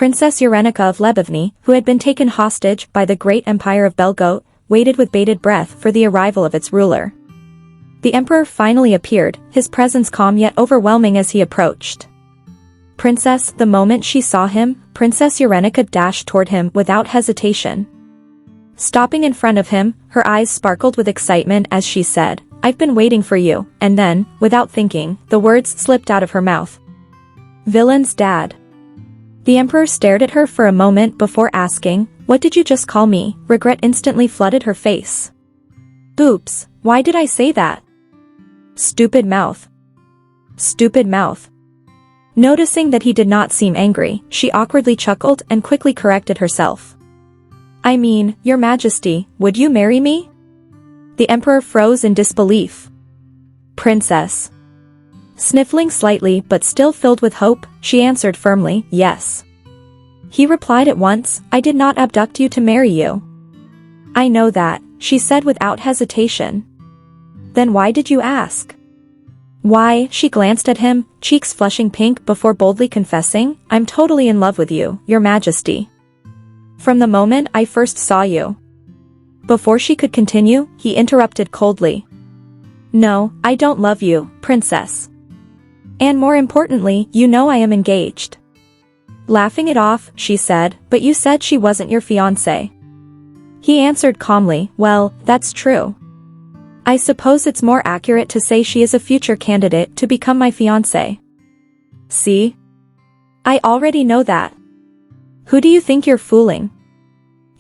Princess Yerenica of Lebovny, who had been taken hostage by the great empire of Belgote, waited with bated breath for the arrival of its ruler. The emperor finally appeared, his presence calm yet overwhelming as he approached. "Princess," the moment she saw him, Princess Yerenica dashed toward him without hesitation. Stopping in front of him, her eyes sparkled with excitement as she said, "I've been waiting for you," and then, without thinking, the words slipped out of her mouth. "Villain's dad." The emperor stared at her for a moment before asking, "What did you just call me?" Regret instantly flooded her face. "Oops, why did I say that? Stupid mouth. Stupid mouth." Noticing that he did not seem angry, she awkwardly chuckled and quickly corrected herself. "I mean, Your Majesty, would you marry me?" The emperor froze in disbelief. "Princess." Sniffling slightly but still filled with hope, she answered firmly, "Yes." He replied at once, "I did not abduct you to marry you." "I know that," she said without hesitation. "Then why did you ask?" "Why?" She glanced at him, cheeks flushing pink before boldly confessing, "I'm totally in love with you, Your Majesty. From the moment I first saw you." Before she could continue, he interrupted coldly. "No, I don't love you, Princess. And more importantly, you know I am engaged." Laughing it off, she said, "But you said she wasn't your fiancé." He answered calmly, "Well, that's true. I suppose it's more accurate to say she is a future candidate to become my fiancé." "See? I already know that. Who do you think you're fooling?"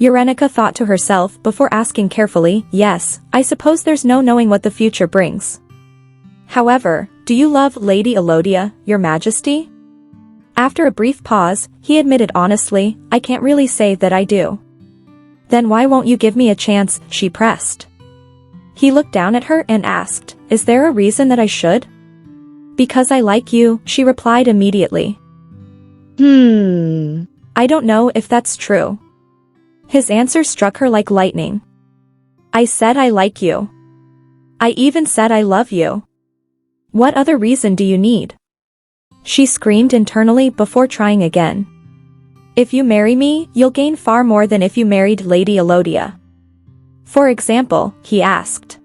Yerenica thought to herself before asking carefully, "Yes, I suppose there's no knowing what the future brings. However, do you love Lady Elodia, Your Majesty?" After a brief pause, he admitted honestly, "I can't really say that I do." "Then why won't you give me a chance?" she pressed. He looked down at her and asked, "Is there a reason that I should?" "Because I like you," she replied immediately. I don't know if that's true." His answer struck her like lightning. "I said I like you. I even said I love you. What other reason do you need?" She screamed internally before trying again. "If you marry me, you'll gain far more than if you married Lady Elodia." "For example?" he asked.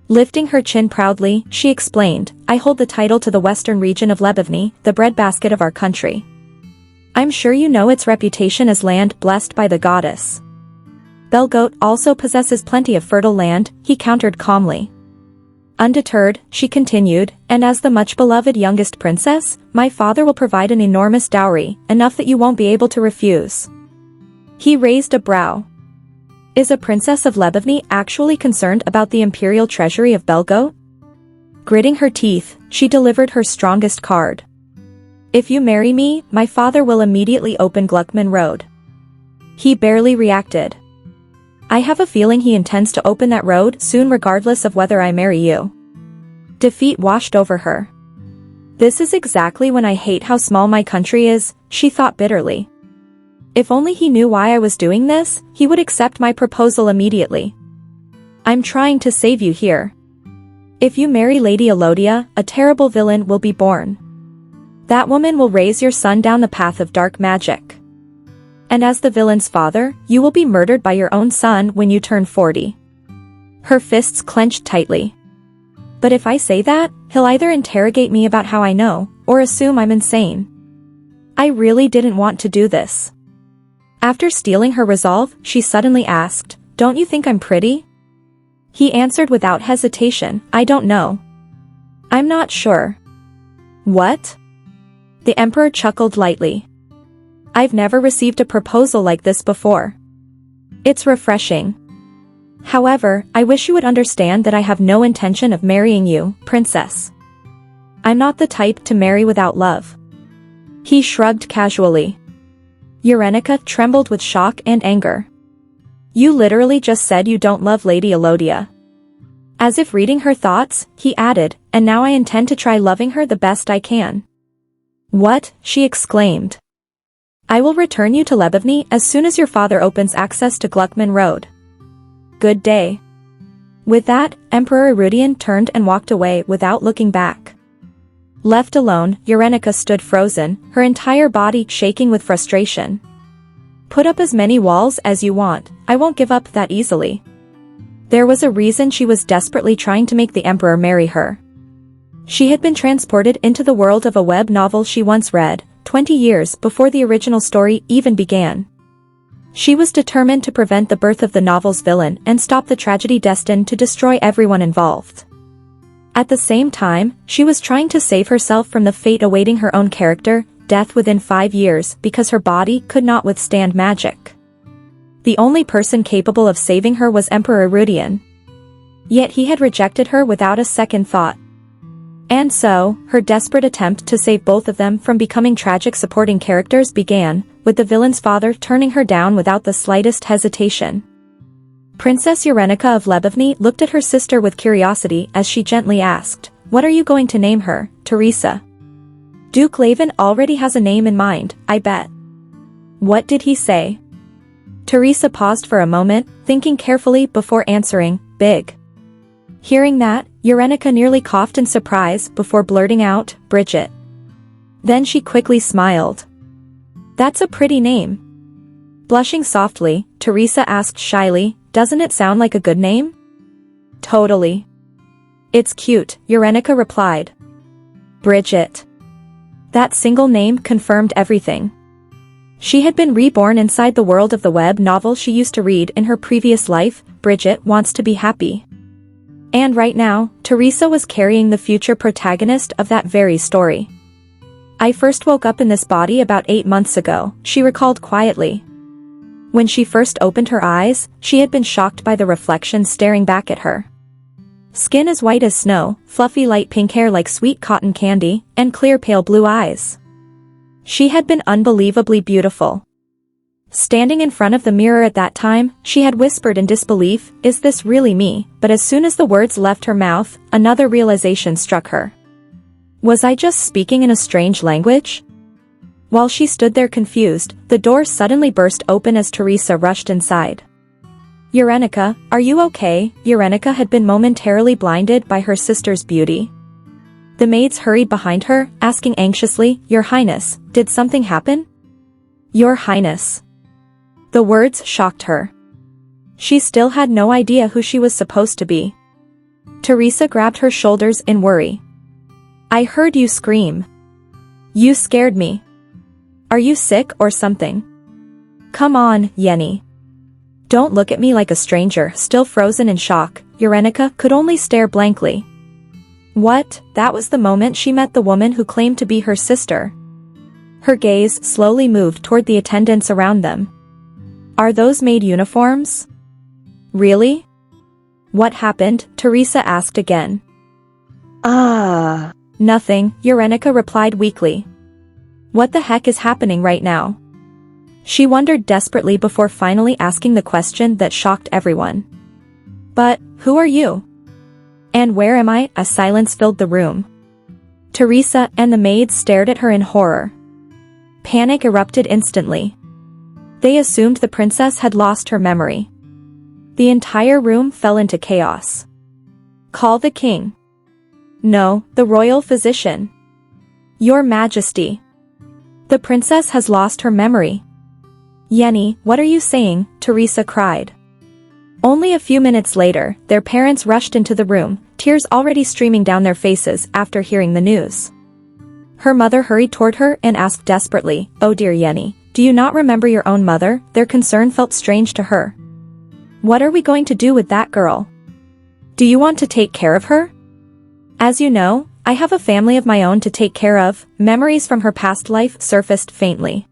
Lifting her chin proudly, she explained, "I hold the title to the western region of Lebovny, the breadbasket of our country. I'm sure you know its reputation as land blessed by the goddess." "Belgote also possesses plenty of fertile land," he countered calmly. Undeterred, she continued, "And as the much-beloved youngest princess, my father will provide an enormous dowry, enough that you won't be able to refuse." He raised a brow. Is a princess of Lebovny actually concerned about the imperial treasury of Belgote? Gritting her teeth, she delivered her strongest card. "If you marry me, my father will immediately open Gluckman Road." He barely reacted. "I have a feeling he intends to open that road soon regardless of whether I marry you." Defeat washed over her. "This is exactly when I hate how small my country is," she thought bitterly. "If only he knew why I was doing this, he would accept my proposal immediately. I'm trying to save you here. If you marry Lady Elodia, a terrible villain will be born. That woman will raise your son down the path of dark magic. And as the villain's father, you will be murdered by your own son when you turn 40. Her fists clenched tightly. "But if I say that, he'll either interrogate me about how I know, or assume I'm insane. I really didn't want to do this." After stealing her resolve, she suddenly asked, "Don't you think I'm pretty?" He answered without hesitation, "I don't know. I'm not sure." "What?" The emperor chuckled lightly. "I've never received a proposal like this before. It's refreshing. However, I wish you would understand that I have no intention of marrying you, Princess. I'm not the type to marry without love." He shrugged casually. Yerenica trembled with shock and anger. "You literally just said you don't love Lady Elodia." As if reading her thoughts, he added, "And now I intend to try loving her the best I can." "What?" she exclaimed. "I will return you to Lebovny as soon as your father opens access to Gluckman Road. Good day." With that, Emperor Erudian turned and walked away without looking back. Left alone, Yerenica stood frozen, her entire body shaking with frustration. Put up as many walls as you want, I won't give up that easily. There was a reason she was desperately trying to make the Emperor marry her. She had been transported into the world of a web novel she once read, 20 years before the original story even began. She was determined to prevent the birth of the novel's villain and stop the tragedy destined to destroy everyone involved. At the same time, she was trying to save herself from the fate awaiting her own character, death within 5 years, because her body could not withstand magic. The only person capable of saving her was Emperor Rudian. Yet he had rejected her without a second thought. And so, her desperate attempt to save both of them from becoming tragic supporting characters began, with the villain's father turning her down without the slightest hesitation. Princess Yerenica of Lebovny looked at her sister with curiosity as she gently asked, "What are you going to name her, Teresa?" "Duke Laven already has a name in mind, I bet." "What did he say?" Teresa paused for a moment, thinking carefully before answering, "Big." Hearing that, Yerenica nearly coughed in surprise before blurting out, "Bridget." Then she quickly smiled. "That's a pretty name." Blushing softly, Teresa asked shyly, "Doesn't it sound like a good name?" "Totally. It's cute," Yerenica replied. Bridget. That single name confirmed everything. She had been reborn inside the world of the web novel she used to read in her previous life. Bridget wants to be happy. And right now, Teresa was carrying the future protagonist of that very story. "I first woke up in this body about 8 months ago," she recalled quietly. When she first opened her eyes, she had been shocked by the reflection staring back at her. Skin as white as snow, fluffy light pink hair like sweet cotton candy, and clear pale blue eyes. She had been unbelievably beautiful. Standing in front of the mirror at that time, she had whispered in disbelief, "Is this really me?" But as soon as the words left her mouth, another realization struck her. Was I just speaking in a strange language? While she stood there confused, the door suddenly burst open as Teresa rushed inside. "Yerenica, are you okay?" Yerenica had been momentarily blinded by her sister's beauty. The maids hurried behind her, asking anxiously, "Your Highness, did something happen?" "Your Highness." The words shocked her. She still had no idea who she was supposed to be. Teresa grabbed her shoulders in worry. "I heard you scream. You scared me. Are you sick or something?" "Come on, Yenny. Don't look at me like a stranger." Still frozen in shock, Yerenica could only stare blankly. What? That was the moment she met the woman who claimed to be her sister. Her gaze slowly moved toward the attendants around them. Are those maid uniforms? Really? What happened? Teresa asked again. Nothing, Yerenica replied weakly. What the heck is happening right now? She wondered desperately before finally asking the question that shocked everyone. But, who are you? And where am I? A silence filled the room. Teresa and the maids stared at her in horror. Panic erupted instantly. They assumed the princess had lost her memory. The entire room fell into chaos. Call the king. No, the royal physician. Your Majesty. The princess has lost her memory. Yenny, what are you saying? Teresa cried. Only a few minutes later, their parents rushed into the room, tears already streaming down their faces after hearing the news. Her mother hurried toward her and asked desperately, Oh dear Yenny, do you not remember your own mother? Their concern felt strange to her. What are we going to do with that girl? Do you want to take care of her? As you know, I have a family of my own to take care of. Memories from her past life surfaced faintly.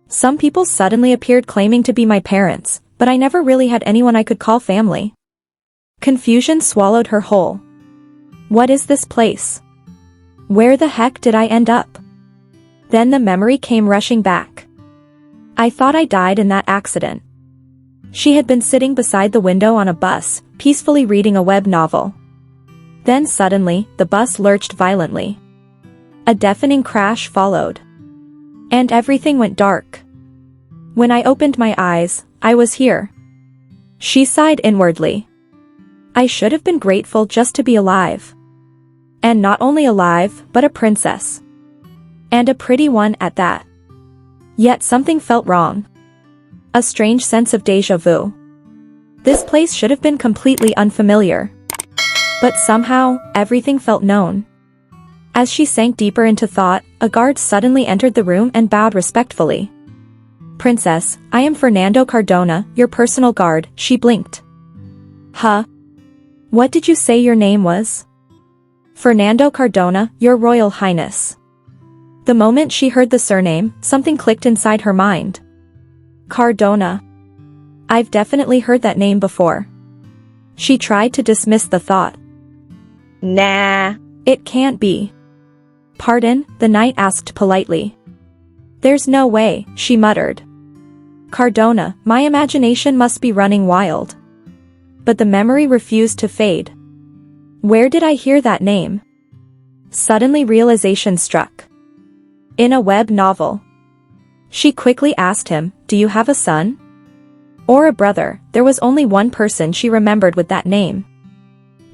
Some people suddenly appeared claiming to be my parents, but I never really had anyone I could call family. Confusion swallowed her whole. What is this place? Where the heck did I end up? Then the memory came rushing back. I thought I died in that accident. She had been sitting beside the window on a bus, peacefully reading a web novel. Then suddenly, the bus lurched violently. A deafening crash followed. And everything went dark. When I opened my eyes, I was here. She sighed inwardly. I should have been grateful just to be alive. And not only alive, but a princess. And a pretty one at that. Yet something felt wrong. A strange sense of déjà vu. This place should have been completely unfamiliar. But somehow, everything felt known. As she sank deeper into thought, a guard suddenly entered the room and bowed respectfully. "Princess, I am Fernando Cardona, your personal guard," she blinked. "Huh? What did you say your name was?" "Fernando Cardona, your Royal Highness." The moment she heard the surname, something clicked inside her mind. Cardona. I've definitely heard that name before. She tried to dismiss the thought. Nah, it can't be. "Pardon?" the knight asked politely. "There's no way," she muttered. "Cardona, my imagination must be running wild." But the memory refused to fade. Where did I hear that name? Suddenly realization struck. In a web novel. She quickly asked him, "Do you have a son?" Or a brother? There was only one person she remembered with that name.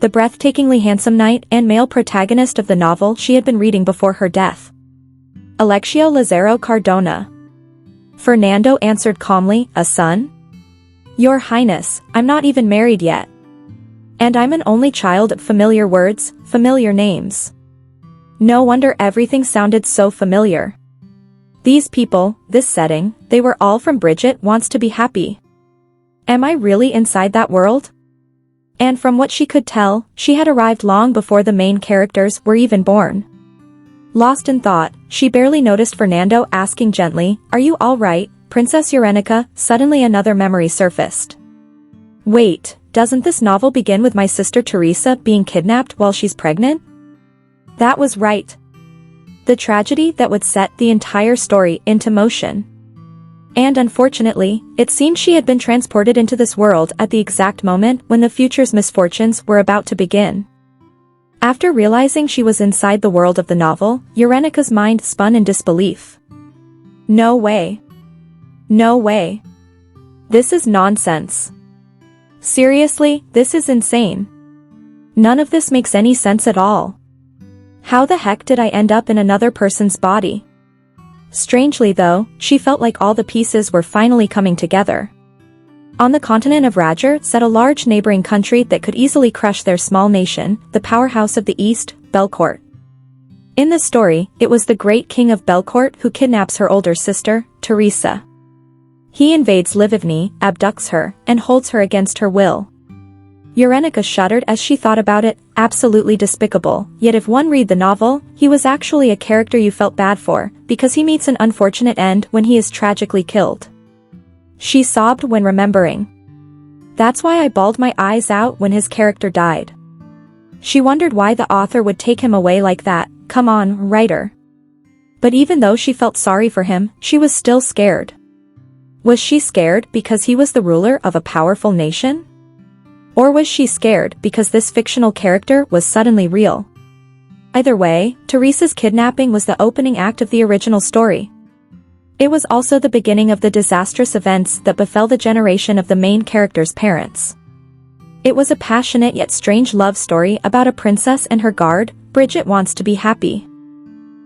The breathtakingly handsome knight and male protagonist of the novel she had been reading before her death. Alexio Lazaro Cardona. Fernando answered calmly, "A son? Your Highness, I'm not even married yet. And I'm an only child of familiar words, familiar names." No wonder everything sounded so familiar. These people, this setting, they were all from Bridget Wants to Be Happy. Am I really inside that world? And from what she could tell, she had arrived long before the main characters were even born. Lost in thought, she barely noticed Fernando asking gently, "Are you all right, Princess Yerenica?" Suddenly another memory surfaced. Wait, doesn't this novel begin with my sister Teresa being kidnapped while she's pregnant? That was right. The tragedy that would set the entire story into motion. And unfortunately, it seemed she had been transported into this world at the exact moment when the future's misfortunes were about to begin. After realizing she was inside the world of the novel, Yerenica's mind spun in disbelief. No way. No way. This is nonsense. Seriously, this is insane. None of this makes any sense at all. How the heck did I end up in another person's body? Strangely though, she felt like all the pieces were finally coming together. On the continent of Rajer sat a large neighboring country that could easily crush their small nation, the powerhouse of the East, Belcourt. In the story, it was the great king of Belcourt who kidnaps her older sister, Teresa. He invades Livigny, abducts her, and holds her against her will. Yerenica shuddered as she thought about it, absolutely despicable, yet if one read the novel, he was actually a character you felt bad for, because he meets an unfortunate end when he is tragically killed. She sobbed when remembering. That's why I bawled my eyes out when his character died. She wondered why the author would take him away like that. Come on, writer. But even though she felt sorry for him, she was still scared. Was she scared because he was the ruler of a powerful nation? Or was she scared because this fictional character was suddenly real? Either way, Teresa's kidnapping was the opening act of the original story. It was also the beginning of the disastrous events that befell the generation of the main character's parents. It was a passionate yet strange love story about a princess and her guard, Bridget Wants to Be Happy.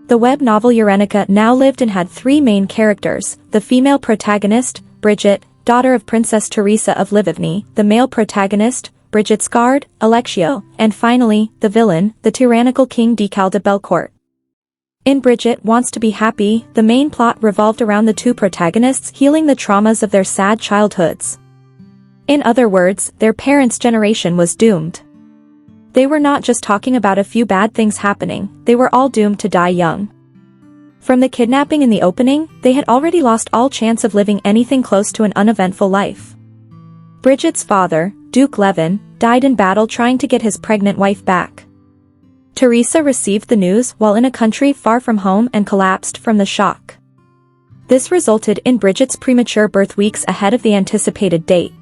The web novel Yerenica now lived and had three main characters: the female protagonist, Bridget, daughter of Princess Teresa of Livigny, the male protagonist, Bridget's guard, Alexio, and finally, the villain, the tyrannical King Decal de Belcourt. In Bridget Wants to Be Happy, the main plot revolved around the two protagonists healing the traumas of their sad childhoods. In other words, their parents' generation was doomed. They were not just talking about a few bad things happening, they were all doomed to die young. From the kidnapping in the opening, they had already lost all chance of living anything close to an uneventful life. Bridget's father, Duke Levin, died in battle trying to get his pregnant wife back. Teresa received the news while in a country far from home and collapsed from the shock. This resulted in Bridget's premature birth weeks ahead of the anticipated date.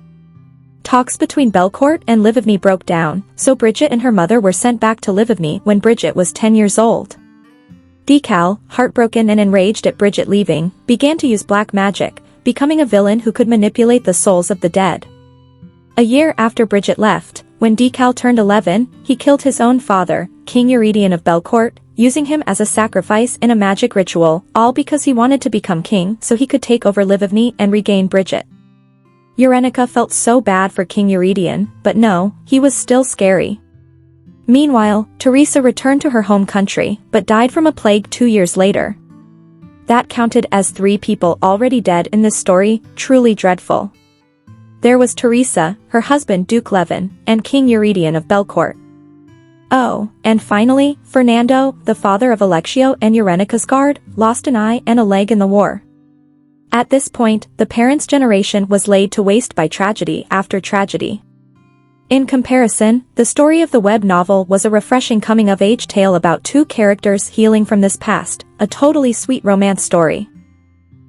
Talks between Belcourt and Livigny broke down, so Bridget and her mother were sent back to Livigny when Bridget was 10 years old. Decal, heartbroken and enraged at Bridget leaving, began to use black magic, becoming a villain who could manipulate the souls of the dead. A year after Bridget left, When Decal turned 11, he killed his own father, King Eurydion of Belcourt, using him as a sacrifice in a magic ritual, all because he wanted to become king so he could take over Livigny and regain Bridget. Yerenica felt so bad for King Eurydion, but no, he was still scary. Meanwhile, Teresa returned to her home country, but died from a plague 2 years later. That counted as 3 people already dead in this story, truly dreadful. There was Teresa, her husband Duke Levin, and King Eurydion of Belcourt. Oh, and finally, Fernando, the father of Alexio and Yerenica's guard, lost an eye and a leg in the war. At this point, the parents' generation was laid to waste by tragedy after tragedy. In comparison, the story of the web novel was a refreshing coming-of-age tale about 2 characters healing from this past, a totally sweet romance story.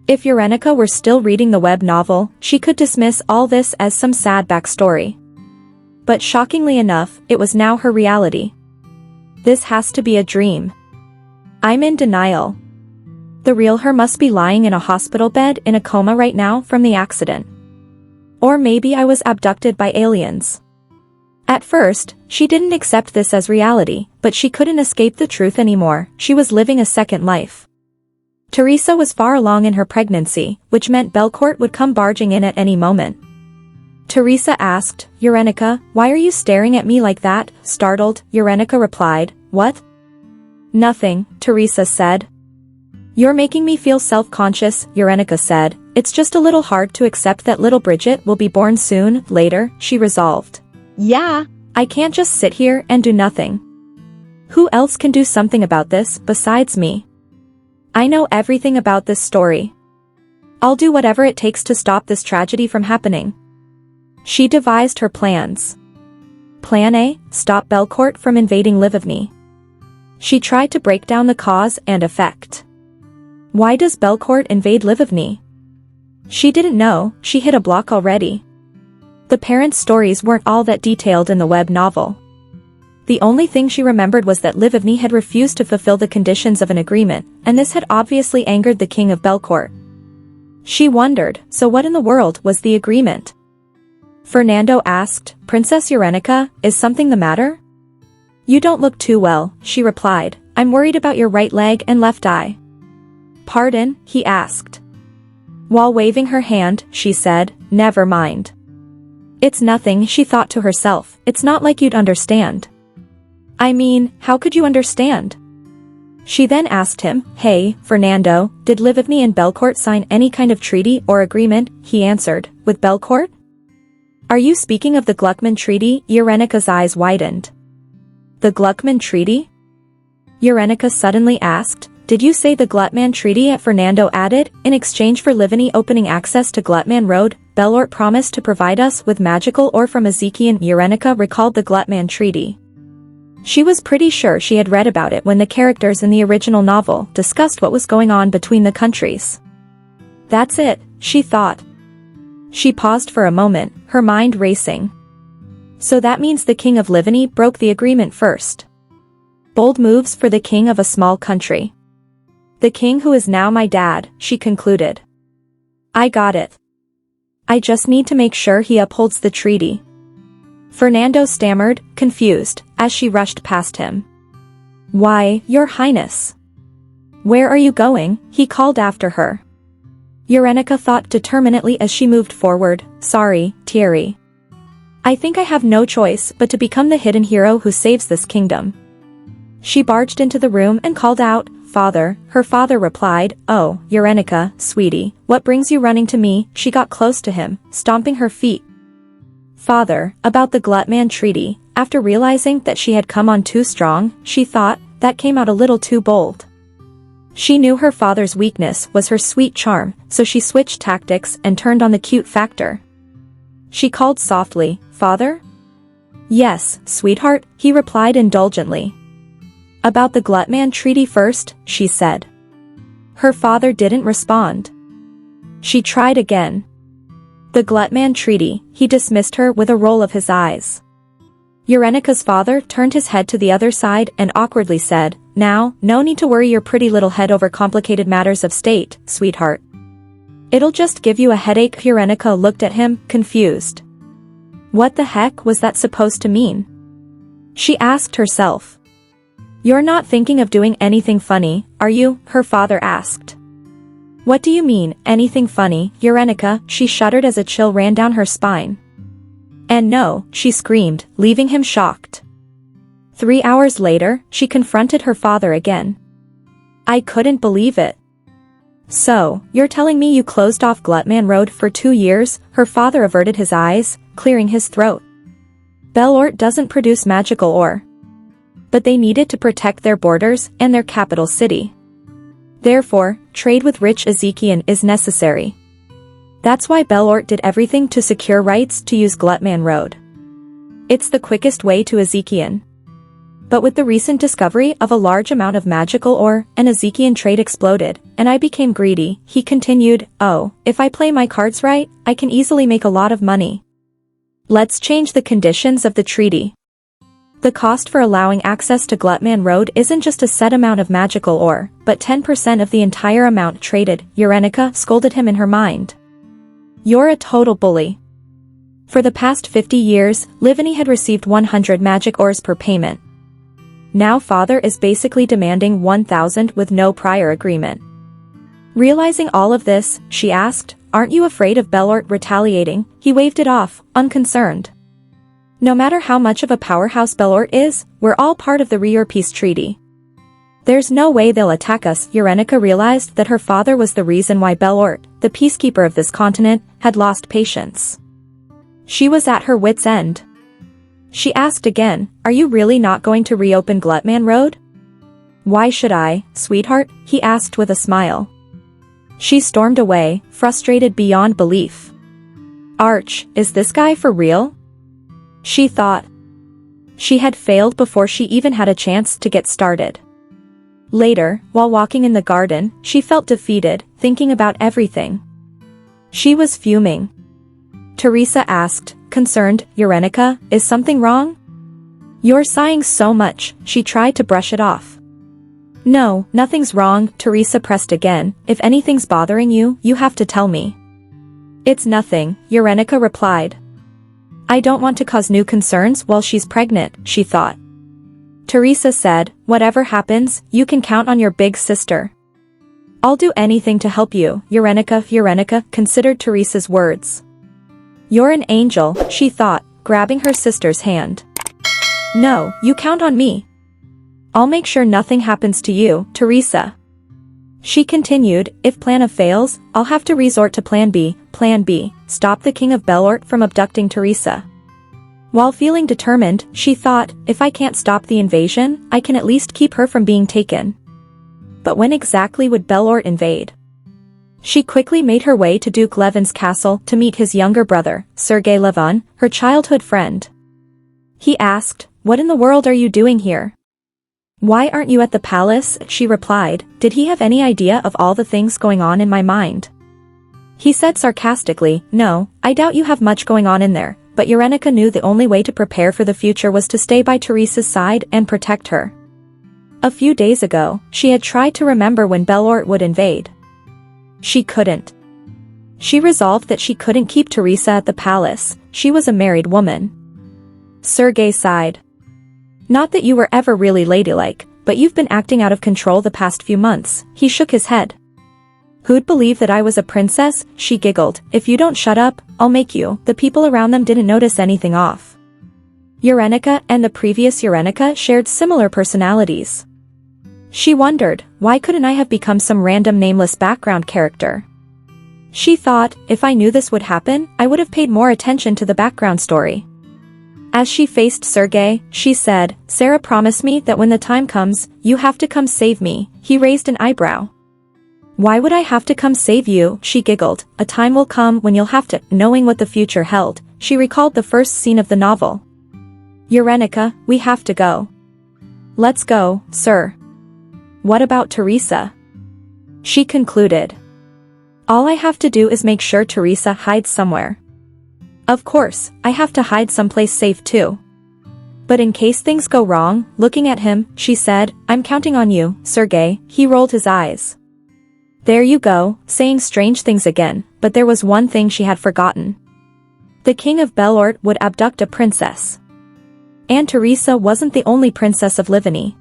If Yerenica were still reading the web novel, she could dismiss all this as some sad backstory. But shockingly enough, it was now her reality. This has to be a dream. I'm in denial. The real her must be lying in a hospital bed in a coma right now from the accident. Or maybe I was abducted by aliens. At first, she didn't accept this as reality, but she couldn't escape the truth anymore. She was living a second life. Teresa was far along in her pregnancy, which meant Belcourt would come barging in at any moment. Teresa asked, "Yerenica, why are you staring at me like that?" Startled, Yerenica replied, "What?" "Nothing," Teresa said. "You're making me feel self-conscious," Yerenica said. "It's just a little hard to accept that little Bridget will be born soon." Later, she resolved, "Yeah, I can't just sit here and do nothing. Who else can do something about this besides me? I know everything about this story. I'll do whatever it takes to stop this tragedy from happening." She devised her plans. Plan A, stop Belcourt from invading Livigny. She tried to break down the cause and effect. Why does Belcourt invade Livigny? She didn't know, she hit a block already. The parents' stories weren't all that detailed in the web novel. The only thing she remembered was that Livigny had refused to fulfill the conditions of an agreement, and this had obviously angered the king of Belcourt. She wondered, so what in the world was the agreement? Fernando asked, "Princess Yerenica, is something the matter?" "You don't look too well," she replied. "I'm worried about your right leg and left eye." "Pardon?" he asked. While waving her hand, she said, "Never mind. It's nothing," she thought to herself. "It's not like you'd understand." "I mean, how could you understand?" She then asked him, "Hey, Fernando, did Livigny and Belcourt sign any kind of treaty or agreement?" He answered, "With Belcourt? Are you speaking of the Gluckman Treaty?" Yerenica's eyes widened. "The Gluckman Treaty?" Yerenica suddenly asked. "Did you say the Gluckman Treaty?" Fernando added. "In exchange for Livigny opening access to Gluckman Road, Belcourt promised to provide us with magical ore from Ezekiel." Yerenica recalled the Gluckman Treaty. She was pretty sure she had read about it when the characters in the original novel discussed what was going on between the countries. That's it, she thought. She paused for a moment, her mind racing. So that means the king of Livigny broke the agreement first. Bold moves for the king of a small country. The king who is now my dad, she concluded. I got it. I just need to make sure he upholds the treaty. Fernando stammered, confused, as she rushed past him. Why, Your Highness. Where are you going? He called after her. Yerenica thought determinedly as she moved forward. Sorry, Thierry. I think I have no choice but to become the hidden hero who saves this kingdom. She barged into the room and called out, Father. Her father replied, Oh, Yerenica, sweetie, what brings you running to me? She got close to him, stomping her feet. Father, about the Gluckman Treaty. After realizing that she had come on too strong, she thought, that came out a little too bold. She knew her father's weakness was her sweet charm, so she switched tactics and turned on the cute factor. She called softly, Father? Yes, sweetheart, he replied indulgently. About the Gluckman Treaty first, she said. Her father didn't respond. She tried again. The Gluckman Treaty, he dismissed her with a roll of his eyes. Yerenica's father turned his head to the other side and awkwardly said, Now, no need to worry your pretty little head over complicated matters of state, sweetheart. It'll just give you a headache. Yerenica looked at him, confused. What the heck was that supposed to mean? She asked herself. You're not thinking of doing anything funny, are you? Her father asked. What do you mean, anything funny, Yerenica? She shuddered as a chill ran down her spine. And no, she screamed, leaving him shocked. 3 hours later, she confronted her father again. I couldn't believe it. So, you're telling me you closed off Glutman Road for 2 years? Her father averted his eyes, clearing his throat. Belort doesn't produce magical ore. But they need it to protect their borders and their capital city. Therefore, trade with rich Ezekian is necessary. That's why Belort did everything to secure rights to use Glutman Road. It's the quickest way to Ezekian. But with the recent discovery of a large amount of magical ore, an Ezekian trade exploded, and I became greedy, he continued. Oh, if I play my cards right, I can easily make a lot of money. Let's change the conditions of the treaty. The cost for allowing access to Glutman Road isn't just a set amount of magical ore, but 10% of the entire amount traded. Yerenica scolded him in her mind. You're a total bully. For the past 50 years, Livani had received 100 magic ores per payment. Now father is basically demanding 1,000 with no prior agreement. Realizing all of this, she asked, aren't you afraid of Belort retaliating? He waved it off, unconcerned. No matter how much of a powerhouse Belort is, we're all part of the Peace Treaty. There's no way they'll attack us. Yerenica realized that her father was the reason why Belort, the peacekeeper of this continent, had lost patience. She was at her wit's end. She asked again, are you really not going to reopen Glutman Road? Why should I, sweetheart? He asked with a smile. She stormed away, frustrated beyond belief. Arch, is this guy for real? She thought. She had failed before she even had a chance to get started. Later, while walking in the garden, she felt defeated, thinking about everything. She was fuming. Teresa asked, concerned, Yerenica, is something wrong? You're sighing so much, she tried to brush it off. No, nothing's wrong, Teresa pressed again, if anything's bothering you, you have to tell me. It's nothing, Yerenica replied. I don't want to cause new concerns while she's pregnant, she thought. Teresa said, whatever happens, you can count on your big sister. I'll do anything to help you, Yerenica considered Teresa's words. You're an angel, she thought, grabbing her sister's hand. No, you count on me. I'll make sure nothing happens to you, Teresa. She continued, if Plan A fails, I'll have to resort to Plan B. Plan B, stop the King of Belort from abducting Teresa. While feeling determined, she thought, if I can't stop the invasion, I can at least keep her from being taken. But when exactly would Belort invade? She quickly made her way to Duke Levin's castle to meet his younger brother, Sergei Levin, her childhood friend. He asked, what in the world are you doing here? Why aren't you at the palace? She replied, did he have any idea of all the things going on in my mind? He said sarcastically, no, I doubt you have much going on in there, but Yerenica knew the only way to prepare for the future was to stay by Teresa's side and protect her. A few days ago, she had tried to remember when Belort would invade. She couldn't. She resolved that she couldn't keep Teresa at the palace, she was a married woman. Sergei sighed. Not that you were ever really ladylike, but you've been acting out of control the past few months, he shook his head. Who'd believe that I was a princess? She giggled, if you don't shut up, I'll make you. The people around them didn't notice anything off. Yerenica and the previous Yerenica shared similar personalities. She wondered, why couldn't I have become some random nameless background character? She thought, if I knew this would happen, I would have paid more attention to the background story. As she faced Sergei, she said, Sarah promised me that when the time comes, you have to come save me. He raised an eyebrow. Why would I have to come save you? She giggled, a time will come when you'll have to. Knowing what the future held, she recalled the first scene of the novel. Yerenica, we have to go. Let's go, sir. What about Teresa? She concluded. All I have to do is make sure Teresa hides somewhere. Of course, I have to hide someplace safe too. But in case things go wrong, looking at him, she said, I'm counting on you, Sergei. He rolled his eyes. There you go, saying strange things again, but there was one thing she had forgotten. The king of Belort would abduct a princess. And Teresa wasn't the only princess of Livany.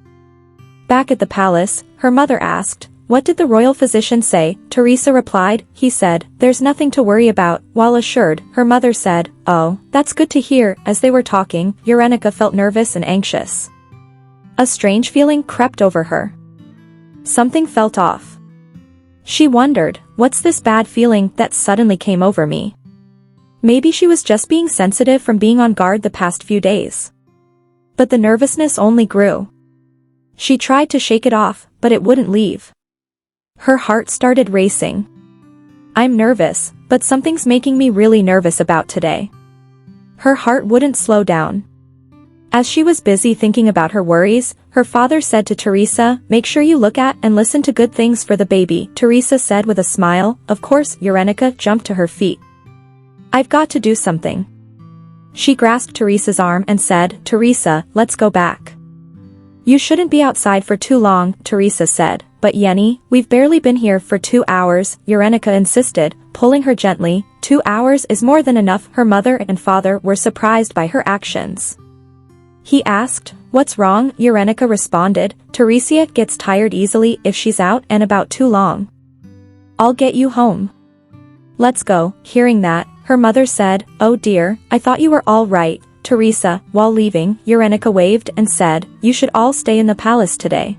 Back at the palace, her mother asked, "What did the royal physician say?" Teresa replied, "He said, there's nothing to worry about." While assured, her mother said, "Oh, that's good to hear." As they were talking, Yerenica felt nervous and anxious. A strange feeling crept over her. Something felt off. She wondered, what's this bad feeling that suddenly came over me? Maybe she was just being sensitive from being on guard the past few days. But the nervousness only grew. She tried to shake it off, but it wouldn't leave. Her heart started racing. "I'm nervous, but something's making me really nervous about today." Her heart wouldn't slow down. As she was busy thinking about her worries, her father said to Teresa, "Make sure you look at and listen to good things for the baby," Teresa said with a smile. Of course. Yerenica jumped to her feet. "I've got to do something." She grasped Teresa's arm and said, "Teresa, let's go back." "You shouldn't be outside for too long," Teresa said. "But Yenny, we've barely been here for 2 hours, Yerenica insisted, pulling her gently. 2 hours is more than enough. Her mother and father were surprised by her actions. He asked, "What's wrong?" Yerenica responded, "Teresa gets tired easily if she's out and about too long. I'll get you home." "Let's go." Hearing that, her mother said, "Oh dear, I thought you were all right." Teresa, while leaving, Yerenica waved and said, "You should all stay in the palace today."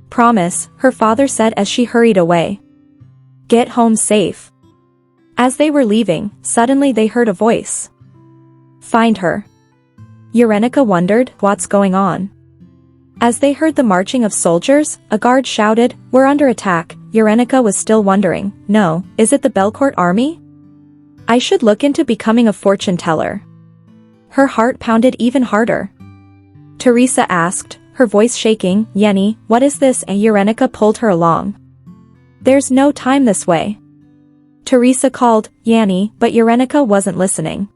"Promise," her father said as she hurried away. "Get home safe." As they were leaving, suddenly they heard a voice. "Find her." Yerenica wondered, what's going on? As they heard the marching of soldiers, a guard shouted, "We're under attack." Yerenica was still wondering, no, is it the Belcourt army? I should look into becoming a fortune teller. Her heart pounded even harder. Teresa asked, her voice shaking, "Yenny, what is this?" And Yerenica pulled her along. "There's no time this way." Teresa called, "Yenny," but Yerenica wasn't listening.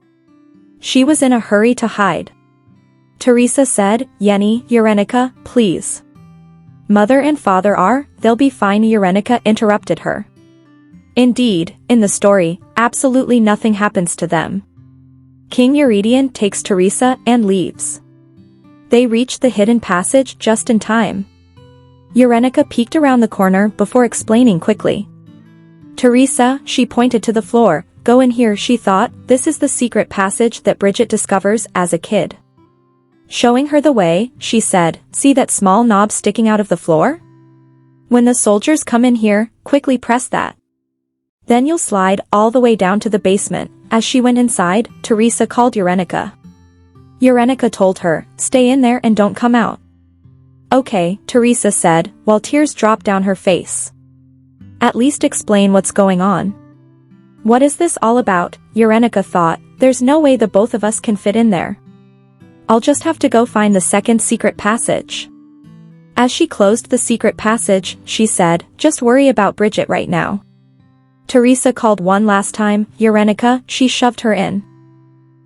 She was in a hurry to hide. Teresa said, "Yenny, Yerenica, please." "Mother and father are, they'll be fine." Yerenica interrupted her. Indeed, in the story, absolutely nothing happens to them. King Eurydion takes Teresa and leaves. They reach the hidden passage just in time. Yerenica peeked around the corner before explaining quickly. "Teresa," she pointed to the floor, "go in here." She thought, this is the secret passage that Bridget discovers as a kid. Showing her the way, she said, "See that small knob sticking out of the floor? When the soldiers come in here, quickly press that. Then you'll slide all the way down to the basement." As she went inside, Teresa called Yerenica. Yerenica told her, "Stay in there and don't come out." "Okay," Teresa said, while tears dropped down her face. "At least explain what's going on. What is this all about?" Yerenica thought, there's no way the both of us can fit in there. I'll just have to go find the second secret passage. As she closed the secret passage, she said, "Just worry about Bridget right now." Teresa called one last time, "Yerenica," she shoved her in.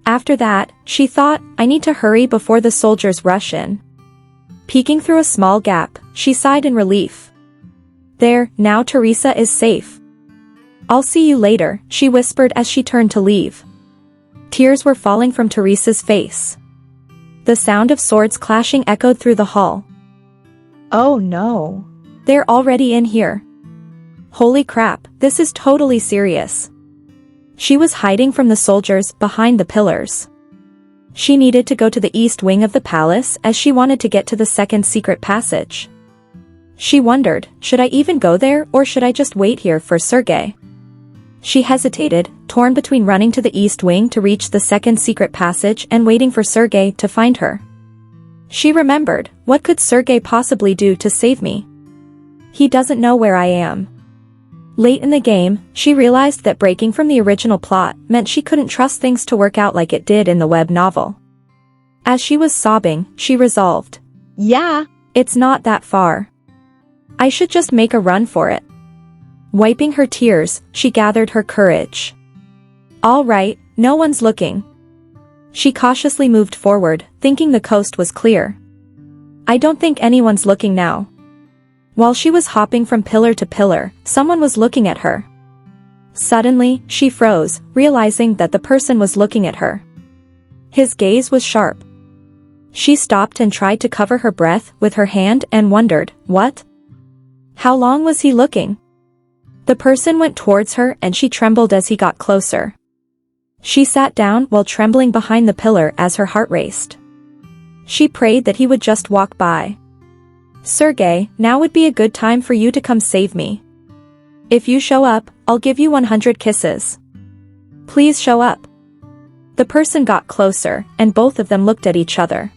After that, she thought, I need to hurry before the soldiers rush in. Peeking through a small gap, she sighed in relief. There, now Teresa is safe. "I'll see you later," she whispered as she turned to leave. Tears were falling from Teresa's face. The sound of swords clashing echoed through the hall. "Oh no. They're already in here. Holy crap, this is totally serious." She was hiding from the soldiers behind the pillars. She needed to go to the east wing of the palace as she wanted to get to the second secret passage. She wondered, should I even go there or should I just wait here for Sergei? She hesitated, torn between running to the east wing to reach the second secret passage and waiting for Sergei to find her. She remembered, what could Sergei possibly do to save me? He doesn't know where I am. Late in the game, she realized that breaking from the original plot meant she couldn't trust things to work out like it did in the web novel. As she was sobbing, she resolved, "Yeah, it's not that far. I should just make a run for it." Wiping her tears, she gathered her courage. "All right, no one's looking." She cautiously moved forward, thinking the coast was clear. "I don't think anyone's looking now." While she was hopping from pillar to pillar, someone was looking at her. Suddenly, she froze, realizing that the person was looking at her. His gaze was sharp. She stopped and tried to cover her breath with her hand and wondered, what? How long was he looking? The person went towards her and she trembled as he got closer. She sat down while trembling behind the pillar as her heart raced. She prayed that he would just walk by. Sergey, now would be a good time for you to come save me. If you show up, I'll give you 100 kisses. Please show up. The person got closer, and both of them looked at each other.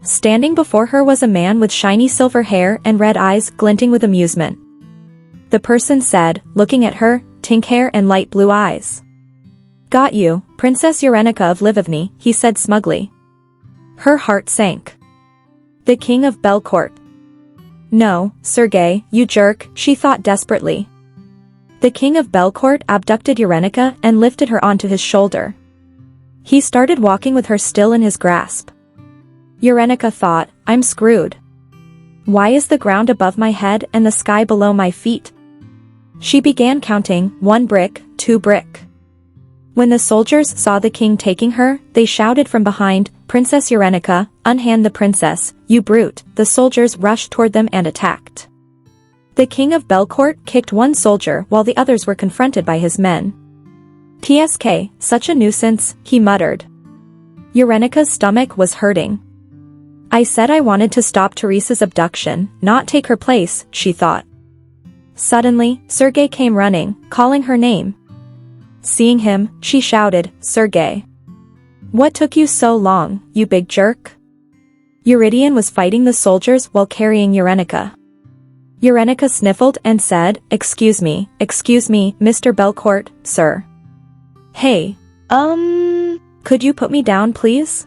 Standing before her was a man with shiny silver hair and red eyes glinting with amusement. The person said, looking at her, pink hair and light blue eyes. Got you, Princess Yerenica of Livivny, he said smugly. Her heart sank. The king of Belcourt. No, Sergey, you jerk, she thought desperately. The king of Belcourt abducted Yerenica and lifted her onto his shoulder. He started walking with her still in his grasp. Yerenica thought, I'm screwed. Why is the ground above my head and the sky below my feet? She began counting, 1 brick, 2 brick. When the soldiers saw the king taking her, they shouted from behind, Princess Yerenica, unhand the princess, you brute. The soldiers rushed toward them and attacked. The king of Belcourt kicked one soldier while the others were confronted by his men. TSK, such a nuisance, he muttered. Yerenica's stomach was hurting. I said I wanted to stop Teresa's abduction, not take her place, she thought. Suddenly, Sergey came running, calling her name. Seeing him, she shouted, Sergey. What took you so long, you big jerk? Eurydion was fighting the soldiers while carrying Yerenica. Yerenica sniffled and said, excuse me, Mr. Belcourt, sir. Hey, could you put me down please?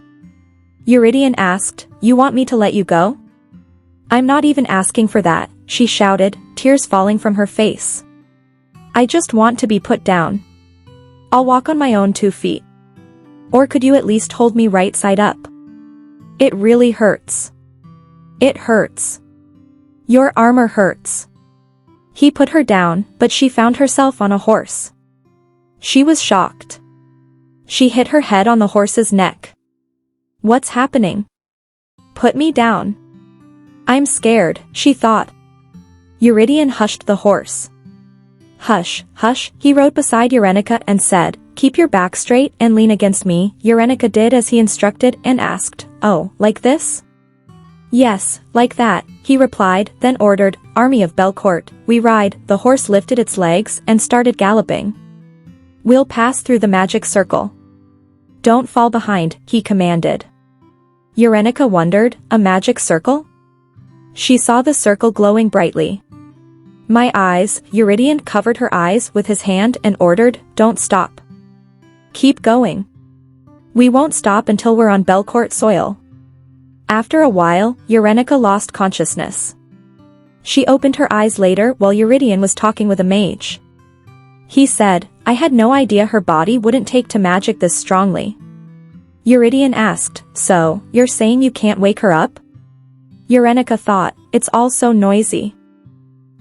Eurydion asked, you want me to let you go? I'm not even asking for that, she shouted, tears falling from her face. I just want to be put down. I'll walk on my own 2 feet. Or could you at least hold me right side up? It really hurts. It hurts. Your armor hurts. He put her down, but she found herself on a horse. She was shocked. She hit her head on the horse's neck. What's happening? Put me down. I'm scared, she thought. Eurydion hushed the horse. Hush, hush, he rode beside Yerenica and said, keep your back straight and lean against me. Yerenica did as he instructed and asked, oh, like this? Yes, like that, he replied, then ordered, Army of Belcourt, we ride. The horse lifted its legs and started galloping. We'll pass through the magic circle. Don't fall behind, he commanded. Yerenica wondered, a magic circle? She saw the circle glowing brightly. My eyes, Eurydion covered her eyes with his hand and ordered, don't stop. Keep going. We won't stop until we're on Belcourt soil. After a while, Yerenica lost consciousness. She opened her eyes later while Eurydion was talking with a mage. He said, I had no idea her body wouldn't take to magic this strongly. Eurydion asked, so, you're saying you can't wake her up? Yerenica thought, it's all so noisy.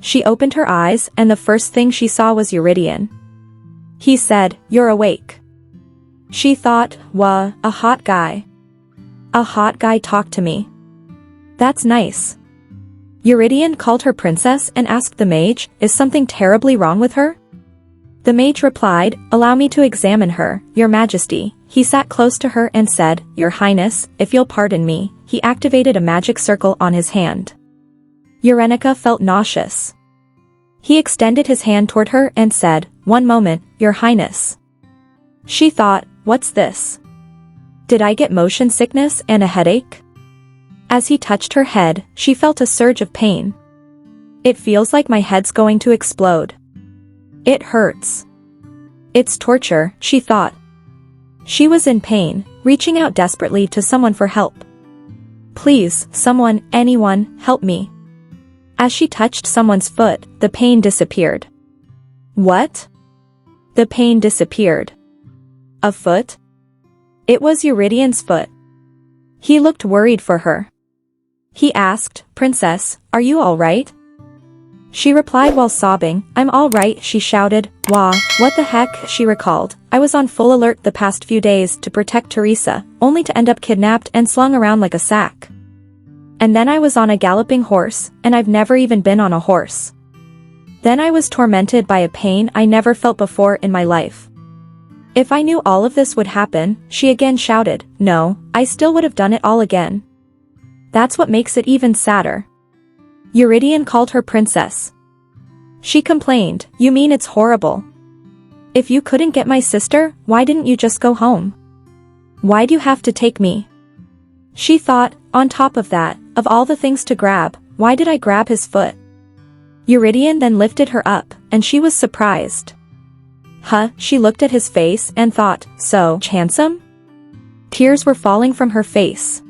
She opened her eyes and the first thing she saw was Eurydion. He said, you're awake. She thought, wah, a hot guy. A hot guy talked to me. That's nice. Eurydion called her princess and asked the mage, is something terribly wrong with her? The mage replied, allow me to examine her, your majesty. He sat close to her and said, your highness, if you'll pardon me. He activated a magic circle on his hand. Yerenica felt nauseous. He extended his hand toward her and said, one moment, your highness. She thought, what's this? Did I get motion sickness and a headache? As he touched her head, she felt a surge of pain. It feels like my head's going to explode. It hurts. It's torture, she thought. She was in pain, reaching out desperately to someone for help. Please, someone, anyone, help me. As she touched someone's foot, the pain disappeared. What? The pain disappeared. A foot? It was Eurydion's foot. He looked worried for her. He asked, Princess, are you all right? She replied while sobbing. I'm all right, she shouted. Wah, what the heck, she recalled. I was on full alert the past few days to protect Teresa, only to end up kidnapped and slung around like a sack. And then I was on a galloping horse, and I've never even been on a horse. Then I was tormented by a pain I never felt before in my life. If I knew all of this would happen, she again shouted, no, I still would have done it all again. That's what makes it even sadder. Eurydion called her princess. She complained, you mean it's horrible? If you couldn't get my sister, why didn't you just go home? Why'd you have to take me? She thought, on top of that, of all the things to grab, why did I grab his foot? Eurydion then lifted her up, and she was surprised. Huh, she looked at his face and thought, so handsome? Tears were falling from her face.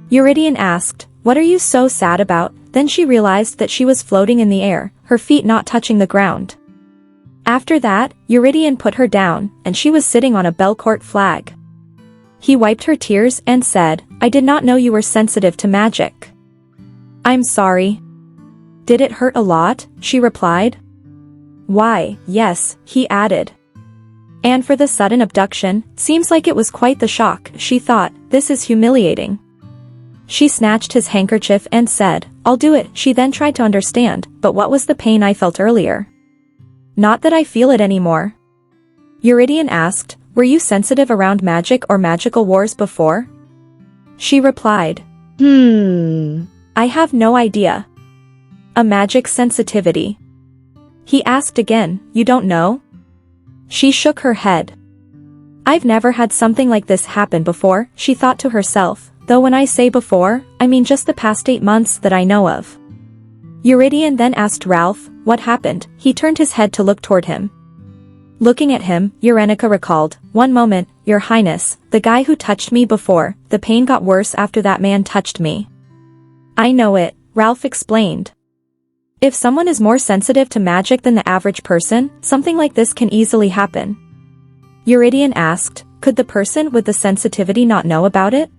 Eurydion asked, what are you so sad about? Then she realized that she was floating in the air, her feet not touching the ground. After that, Eurydion put her down, and she was sitting on a Belcourt flag. He wiped her tears and said, I did not know you were sensitive to magic. I'm sorry. Did it hurt a lot? She replied. Why, yes, he added. And for the sudden abduction, seems like it was quite the shock, she thought, this is humiliating. She snatched his handkerchief and said, I'll do it. She then tried to understand, but what was the pain I felt earlier? Not that I feel it anymore. Eurydion asked, were you sensitive around magic or magical wars before? She replied, I have no idea. A magic sensitivity. He asked again, you don't know? She shook her head. I've never had something like this happen before, she thought to herself. Though when I say before, I mean just the past 8 months that I know of. Eurydion then asked Ralph, what happened? He turned his head to look toward him. Looking at him, Yerenica recalled, one moment, Your Highness, the guy who touched me before, the pain got worse after that man touched me. I know it, Ralph explained. If someone is more sensitive to magic than the average person, something like this can easily happen. Eurydion asked, could the person with the sensitivity not know about it?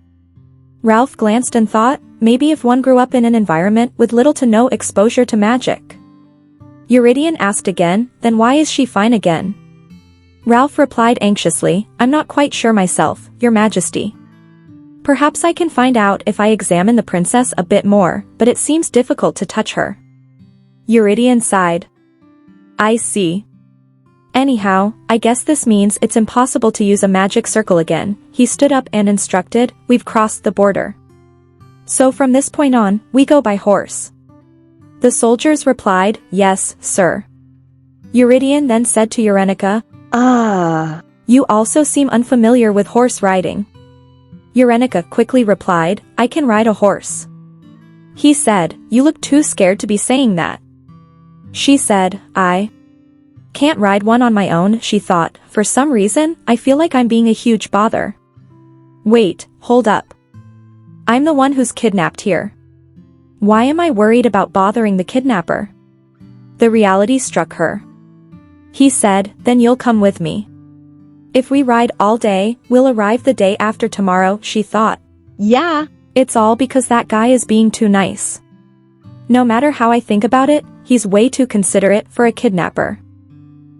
Ralph glanced and thought, maybe if one grew up in an environment with little to no exposure to magic. Eurydion asked again, then why is she fine again? Ralph replied anxiously, I'm not quite sure myself, Your Majesty. Perhaps I can find out if I examine the princess a bit more, but it seems difficult to touch her. Eurydion sighed. I see. Anyhow, I guess this means it's impossible to use a magic circle again. He stood up and instructed, we've crossed the border. So from this point on, we go by horse. The soldiers replied, yes, sir. Eurydion then said to Yerenica, you also seem unfamiliar with horse riding. Yerenica quickly replied, I can ride a horse. He said, you look too scared to be saying that. She said, I can't ride one on my own, she thought. For some reason, I feel like I'm being a huge bother. Wait, hold up. I'm the one who's kidnapped here. Why am I worried about bothering the kidnapper? The reality struck her. He said, then you'll come with me. If we ride all day, we'll arrive the day after tomorrow, she thought. Yeah. It's all because that guy is being too nice. No matter how I think about it, he's way too considerate for a kidnapper.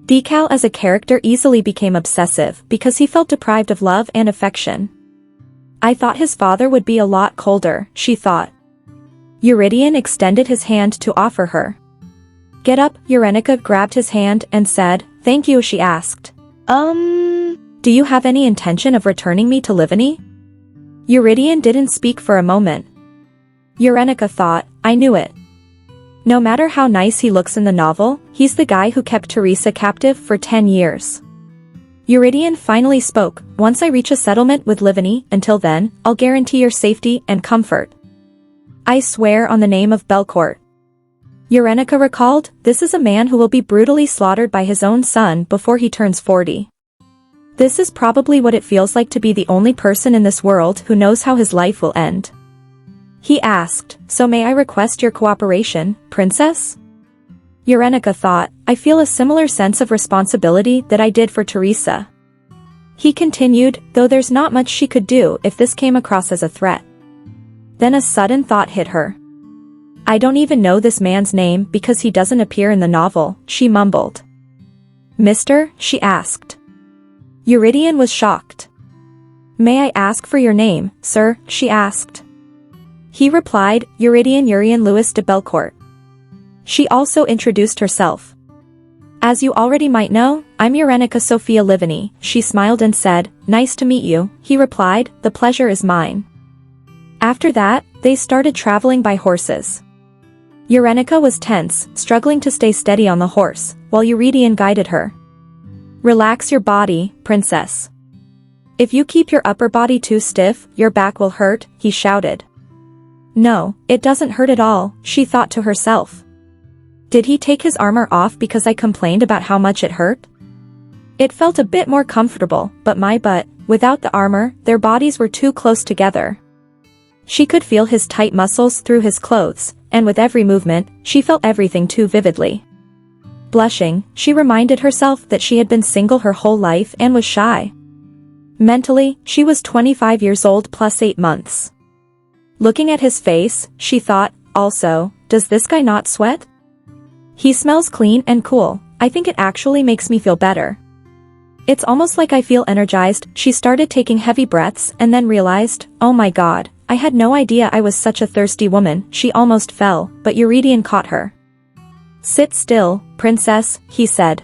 Decal as a character easily became obsessive because he felt deprived of love and affection. I thought his father would be a lot colder, she thought. Eurydion extended his hand to offer her. Get up, Yerenica grabbed his hand and said, thank you, she asked. Do you have any intention of returning me to Livany? Eurydion didn't speak for a moment. Yerenica thought, I knew it. No matter how nice he looks in the novel, he's the guy who kept Teresa captive for 10 years. Eurydion finally spoke, once I reach a settlement with Livany, until then, I'll guarantee your safety and comfort. I swear on the name of Belcourt. Yerenica recalled, this is a man who will be brutally slaughtered by his own son before he turns 40. This is probably what it feels like to be the only person in this world who knows how his life will end. He asked, so may I request your cooperation, princess? Yerenica thought, I feel a similar sense of responsibility that I did for Teresa. He continued, though there's not much she could do if this came across as a threat. Then a sudden thought hit her. I don't even know this man's name because he doesn't appear in the novel, she mumbled. Mister? She asked. Eurydion was shocked. May I ask for your name, sir? She asked. He replied, Eurydion Urian Louis de Belcourt. She also introduced herself. As you already might know, I'm Yerenica Sophia Livany, she smiled and said, nice to meet you, he replied, the pleasure is mine. After that, they started traveling by horses. Yerenica was tense, struggling to stay steady on the horse, while Eurydion guided her. Relax your body, princess. If you keep your upper body too stiff, your back will hurt, he shouted. No, it doesn't hurt at all, she thought to herself. Did he take his armor off because I complained about how much it hurt? It felt a bit more comfortable, but my butt, without the armor, their bodies were too close together. She could feel his tight muscles through his clothes, and with every movement, she felt everything too vividly. Blushing, she reminded herself that she had been single her whole life and was shy. Mentally, she was 25 years old plus 8 months. Looking at his face, she thought, also, does this guy not sweat? He smells clean and cool, I think it actually makes me feel better. It's almost like I feel energized. She started taking heavy breaths and then realized, oh my god, I had no idea I was such a thirsty woman. She almost fell, but Eurydion caught her. Sit still, princess, he said.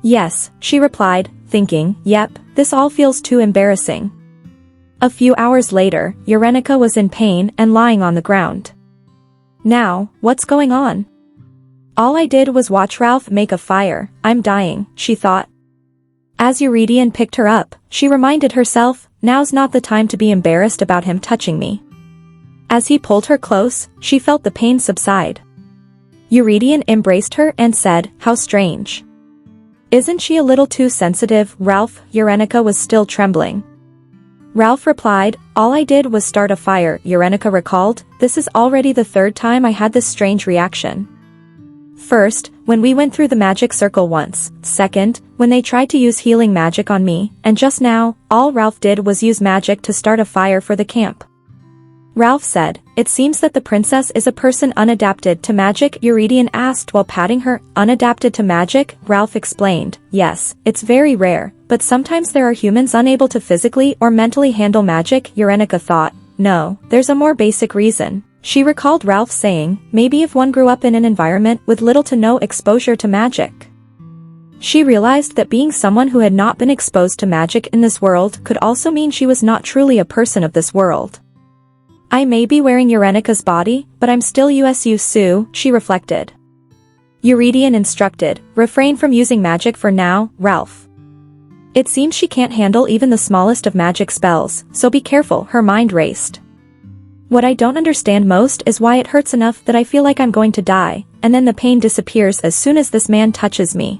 Yes, she replied, thinking, yep, this all feels too embarrassing. A few hours later, Yerenica was in pain and lying on the ground. Now, what's going on? All I did was watch Ralph make a fire. I'm dying, she thought. As Eurydion picked her up, she reminded herself, now's not the time to be embarrassed about him touching me. As he pulled her close, she felt the pain subside. Eurydion embraced her and said, how strange. Isn't she a little too sensitive, Ralph? Yerenica was still trembling. Ralph replied, all I did was start a fire, Yerenica recalled, this is already the 3rd time I had this strange reaction. First, when we went through the magic circle once, second, when they tried to use healing magic on me, and just now, all Ralph did was use magic to start a fire for the camp. Ralph said, it seems that the princess is a person unadapted to magic, Eurydion asked while patting her. Unadapted to magic? Ralph explained, yes, it's very rare, but sometimes there are humans unable to physically or mentally handle magic. Yerenica thought, no, there's a more basic reason. She recalled Ralph saying, maybe if one grew up in an environment with little to no exposure to magic. She realized that being someone who had not been exposed to magic in this world could also mean she was not truly a person of this world. I may be wearing Yerenica's body, but I'm still USU Sue, she reflected. Eurydion instructed, refrain from using magic for now, Ralph. It seems she can't handle even the smallest of magic spells, so be careful, her mind raced. What I don't understand most is why it hurts enough that I feel like I'm going to die, and then the pain disappears as soon as this man touches me.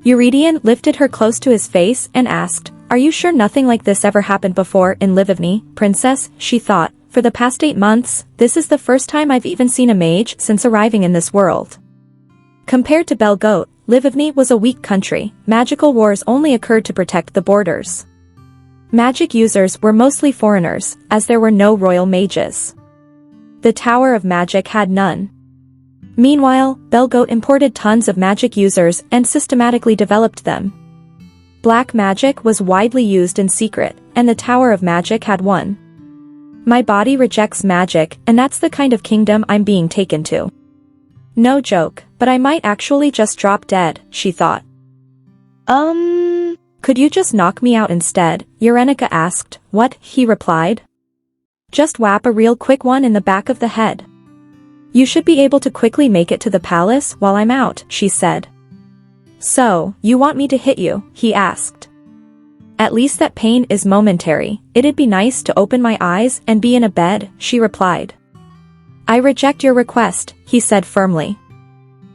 Eurydion lifted her close to his face and asked, are you sure nothing like this ever happened before in Livivny, princess? She thought, for the past 8 months, this is the first time I've even seen a mage since arriving in this world. Compared to Belgoat, Livivny was a weak country. Magical wars only occurred to protect the borders. Magic users were mostly foreigners, as there were no royal mages. The Tower of Magic had none. Meanwhile, Belgoat imported tons of magic users and systematically developed them. Black magic was widely used in secret, and the Tower of Magic had one. My body rejects magic, and that's the kind of kingdom I'm being taken to. No joke, but I might actually just drop dead, she thought. Could you just knock me out instead? Yerenica asked. What? He replied. Just whap a real quick one in the back of the head. You should be able to quickly make it to the palace while I'm out, she said. So, you want me to hit you? He asked. At least that pain is momentary. It'd be nice to open my eyes and be in a bed, she replied. I reject your request, he said firmly.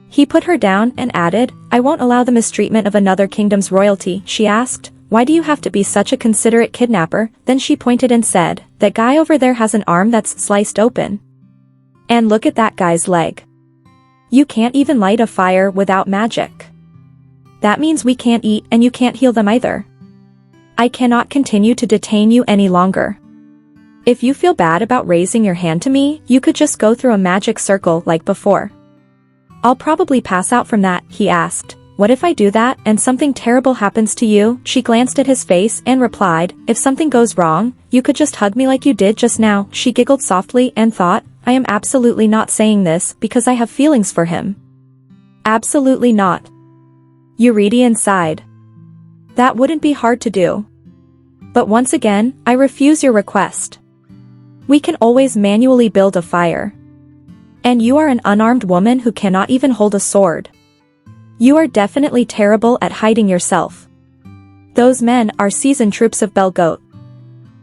He put her down and added, I won't allow the mistreatment of another kingdom's royalty. She asked, why do you have to be such a considerate kidnapper? Then she pointed and said, that guy over there has an arm that's sliced open. And look at that guy's leg. You can't even light a fire without magic. That means we can't eat and you can't heal them either. I cannot continue to detain you any longer. If you feel bad about raising your hand to me, you could just go through a magic circle like before. I'll probably pass out from that, he asked. What if I do that and something terrible happens to you? She glanced at his face and replied, if something goes wrong, you could just hug me like you did just now. She giggled softly and thought, I am absolutely not saying this because I have feelings for him. Absolutely not. Eurydion sighed. That wouldn't be hard to do. But once again, I refuse your request. We can always manually build a fire. And you are an unarmed woman who cannot even hold a sword. You are definitely terrible at hiding yourself. Those men are seasoned troops of Belgoat.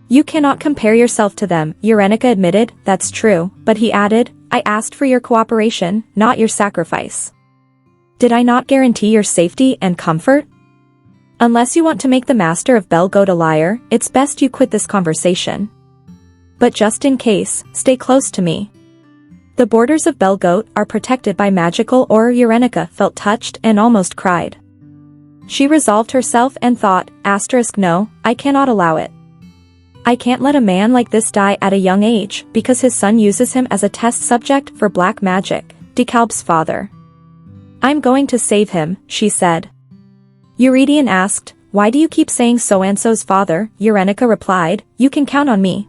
You cannot compare yourself to them, Yerenica admitted. That's true, but he added, I asked for your cooperation, not your sacrifice. Did I not guarantee your safety and comfort? Unless you want to make the master of Belgoat a liar, it's best you quit this conversation. But just in case, stay close to me. The borders of Belgoat are protected by magical aura. Yerenica felt touched and almost cried. She resolved herself and thought, no, I cannot allow it. I can't let a man like this die at a young age because his son uses him as a test subject for black magic, DeKalb's father. I'm going to save him, she said. Eurydion asked, why do you keep saying so-and-so's father? Yerenica replied, you can count on me.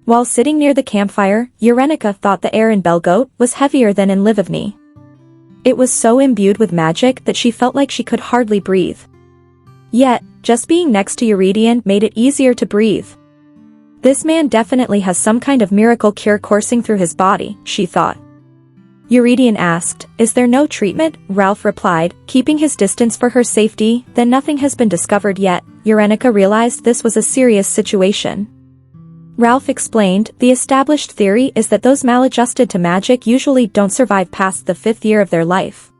While sitting near the campfire, Yerenica thought the air in Belgoat was heavier than in Livigny. It was so imbued with magic that she felt like she could hardly breathe. Yet, just being next to Eurydion made it easier to breathe. This man definitely has some kind of miracle cure coursing through his body, she thought. Eurydion asked, is there no treatment? Ralph replied, keeping his distance for her safety. Then nothing has been discovered yet. Yerenica realized this was a serious situation. Ralph explained, the established theory is that those maladjusted to magic usually don't survive past the 5th year of their life.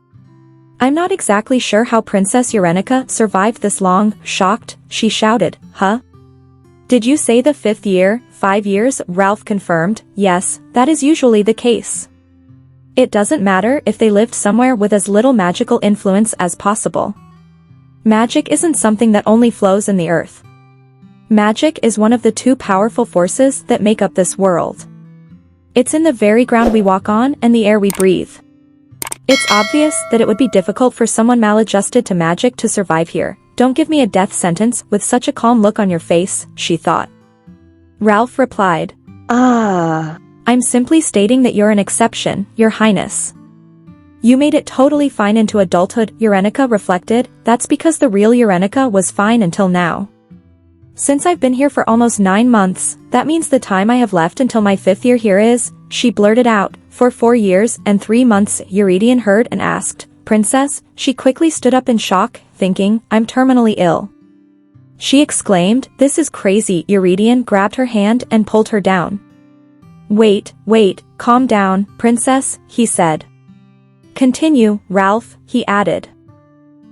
I'm not exactly sure how Princess Yerenica survived this long. Shocked, she shouted, huh? Did you say the 5th year, 5 years? Ralph confirmed, yes, that is usually the case. It doesn't matter if they lived somewhere with as little magical influence as possible. Magic isn't something that only flows in the earth. Magic is one of the 2 powerful forces that make up this world. It's in the very ground we walk on and the air we breathe. It's obvious that it would be difficult for someone maladjusted to magic to survive here. Don't give me a death sentence with such a calm look on your face, she thought. Ralph replied, I'm simply stating that you're an exception, Your Highness. You made it totally fine into adulthood, Yerenica reflected. That's because the real Yerenica was fine until now. Since I've been here for almost 9 months, that means the time I have left until my 5th year here is, she blurted out, for 4 years and 3 months. Eurydion heard and asked, Princess? She quickly stood up in shock, thinking, I'm terminally ill. She exclaimed, this is crazy. Eurydion grabbed her hand and pulled her down. Wait, calm down, Princess, he said. Continue, Ralph, he added.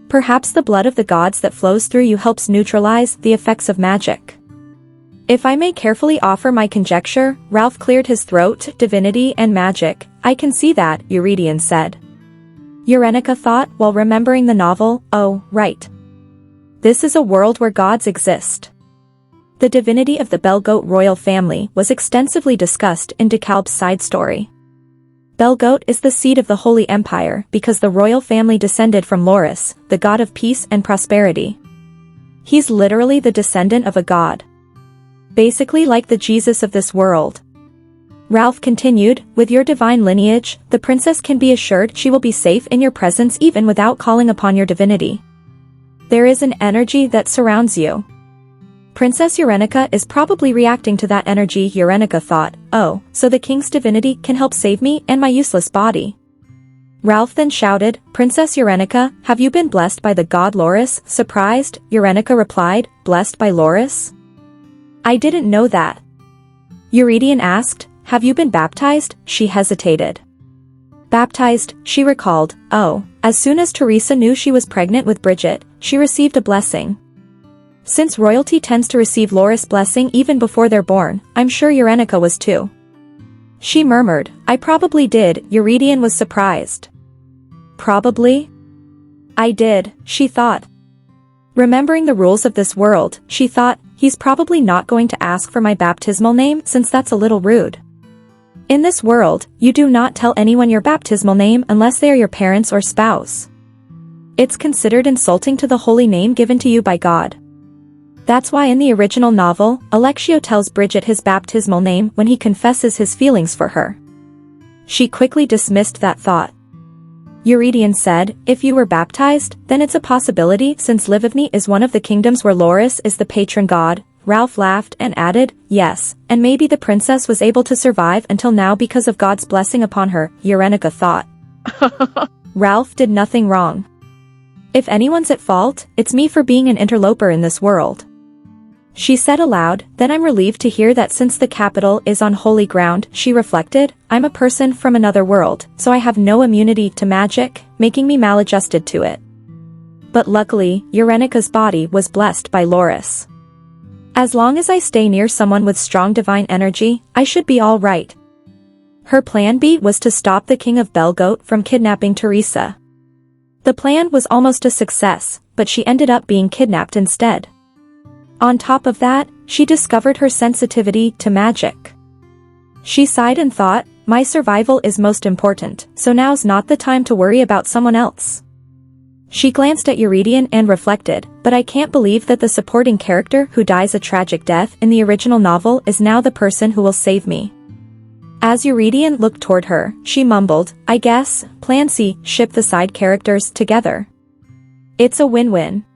Perhaps the blood of the gods that flows through you helps neutralize the effects of magic. If I may carefully offer my conjecture, Ralph cleared his throat, divinity and magic, I can see that, Eurydion said. Yerenica thought while remembering the novel, oh, right. This is a world where gods exist. The divinity of the Belgoat royal family was extensively discussed in DeKalb's side story. Belgoat is the seat of the Holy Empire because the royal family descended from Loris, the god of peace and prosperity. He's literally the descendant of a god. Basically like the Jesus of this world. Ralph continued, with your divine lineage, the princess can be assured she will be safe in your presence even without calling upon your divinity. There is an energy that surrounds you. Princess Yerenica is probably reacting to that energy. Yerenica thought, oh, so the king's divinity can help save me and my useless body. Ralph then shouted, Princess Yerenica, have you been blessed by the god Loris? Surprised, Yerenica replied, blessed by Loris? I didn't know that. Eurydion asked, have you been baptized? She hesitated. Baptized, she recalled, oh, as soon as Teresa knew she was pregnant with Bridget, she received a blessing. Since royalty tends to receive Loris' blessing even before they're born, I'm sure Yerenica was too. She murmured, I probably did. Eurydion was surprised. Probably? I did, she thought. Remembering the rules of this world, she thought, he's probably not going to ask for my baptismal name since that's a little rude. In this world, you do not tell anyone your baptismal name unless they are your parents or spouse. It's considered insulting to the holy name given to you by God. That's why in the original novel, Alexio tells Bridget his baptismal name when he confesses his feelings for her. She quickly dismissed that thought. Eurydion said, if you were baptized, then it's a possibility since Livivny is one of the kingdoms where Loris is the patron god. Ralph laughed and added, yes, and maybe the princess was able to survive until now because of God's blessing upon her, Yerenica thought. Ralph did nothing wrong. If anyone's at fault, it's me for being an interloper in this world. She said aloud, then I'm relieved to hear that since the capital is on holy ground, she reflected, I'm a person from another world, so I have no immunity to magic, making me maladjusted to it. But luckily, Yerenica's body was blessed by Loris. As long as I stay near someone with strong divine energy, I should be all right. Her plan B was to stop the king of Belgoat from kidnapping Teresa. The plan was almost a success, but she ended up being kidnapped instead. On top of that, she discovered her sensitivity to magic. She sighed and thought, my survival is most important, so now's not the time to worry about someone else. She glanced at Eurydion and reflected, but I can't believe that the supporting character who dies a tragic death in the original novel is now the person who will save me. As Eurydion looked toward her, she mumbled, I guess, Plan C, ship the side characters together. It's a win-win.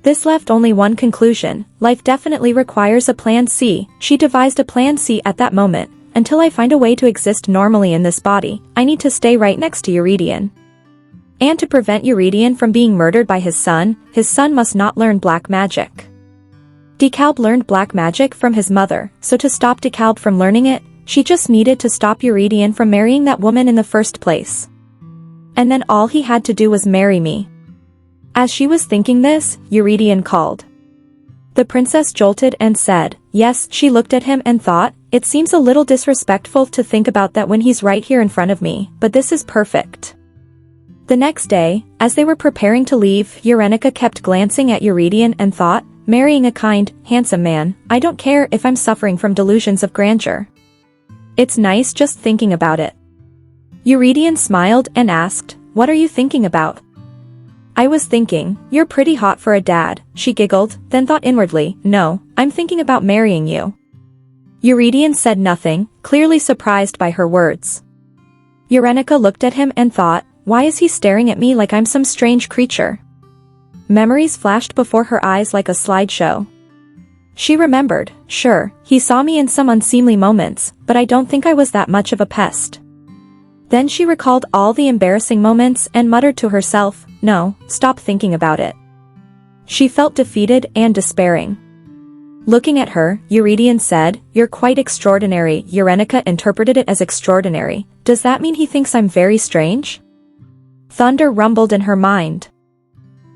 This left only one conclusion, life definitely requires a Plan C. She devised a Plan C at that moment, until I find a way to exist normally in this body, I need to stay right next to Eurydion. And to prevent Eurydion from being murdered by his son must not learn black magic. DeKalb learned black magic from his mother, so to stop DeKalb from learning it, she just needed to stop Eurydion from marrying that woman in the first place. And then all he had to do was marry me. As she was thinking this, Eurydion called. The princess jolted and said, yes. She looked at him and thought, it seems a little disrespectful to think about that when he's right here in front of me, but this is perfect. The next day, as they were preparing to leave, Yerenica kept glancing at Eurydion and thought, marrying a kind, handsome man, I don't care if I'm suffering from delusions of grandeur. It's nice just thinking about it. Eurydion smiled and asked, what are you thinking about? I was thinking, you're pretty hot for a dad, she giggled, then thought inwardly, no, I'm thinking about marrying you. Eurydion said nothing, clearly surprised by her words. Yerenica looked at him and thought, why is he staring at me like I'm some strange creature? Memories flashed before her eyes like a slideshow. She remembered, sure, he saw me in some unseemly moments, but I don't think I was that much of a pest. Then she recalled all the embarrassing moments and muttered to herself, no, stop thinking about it. She felt defeated and despairing. Looking at her, Eurydion said, you're quite extraordinary. Yerenica interpreted it as extraordinary. Does that mean he thinks I'm very strange? Thunder rumbled in her mind.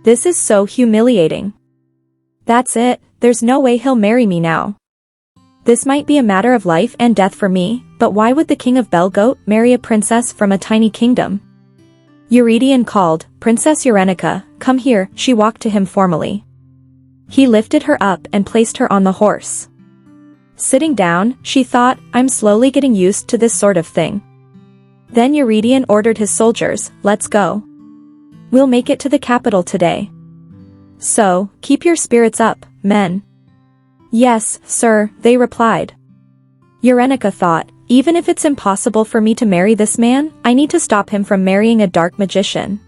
This is so humiliating. That's it, there's no way he'll marry me now. This might be a matter of life and death for me, but why would the king of Belgoat marry a princess from a tiny kingdom? Eurydion called, Princess Yerenica, come here. She walked to him formally. He lifted her up and placed her on the horse. Sitting down, she thought, I'm slowly getting used to this sort of thing. Then Eurydion ordered his soldiers, let's go. We'll make it to the capital today. So, keep your spirits up, men. Yes, sir, they replied. Yerenica thought, even if it's impossible for me to marry this man, I need to stop him from marrying a dark magician.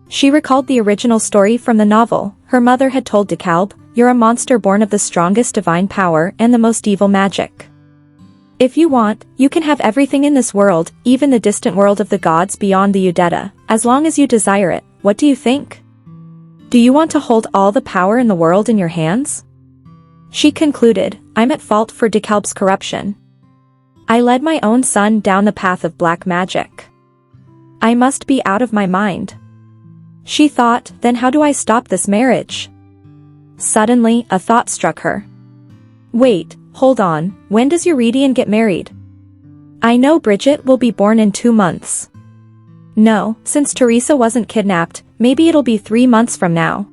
She recalled the original story from the novel. Her mother had told DeKalb, you're a monster born of the strongest divine power and the most evil magic. If you want, you can have everything in this world, even the distant world of the gods beyond the Udetta, as long as you desire it. What do you think? Do you want to hold all the power in the world in your hands? She concluded, I'm at fault for DeKalb's corruption. I led my own son down the path of black magic. I must be out of my mind. She thought, then how do I stop this marriage? Suddenly, a thought struck her. Wait, hold on, when does Eurydion get married? I know Bridget will be born in 2 months. No, since Teresa wasn't kidnapped, maybe it'll be 3 months from now.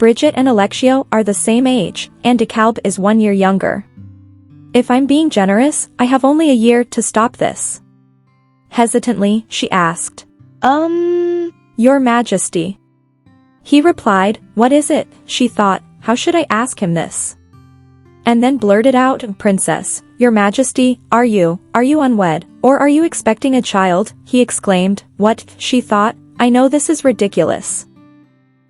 Bridget and Alexio are the same age, and DeKalb is 1 year younger. If I'm being generous, I have only a year to stop this. Hesitantly, she asked. Your Majesty. He replied, what is it? She thought, how should I ask him this? And then blurted out, Princess, Your Majesty, are you unwed, or are you expecting a child? He exclaimed. What? She thought, I know this is ridiculous.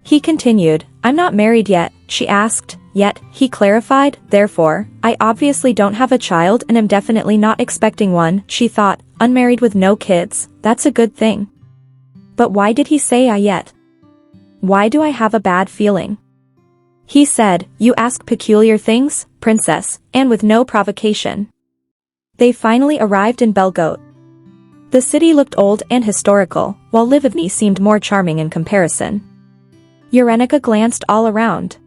He continued, I'm not married yet, she asked. Yet, he clarified, therefore, I obviously don't have a child and am definitely not expecting one, she thought, unmarried with no kids, that's a good thing. But why did he say I yet? Why do I have a bad feeling? He said, you ask peculiar things, Princess, and with no provocation. They finally arrived in Belgote. The city looked old and historical, while Livigny seemed more charming in comparison. Yerenica glanced all around.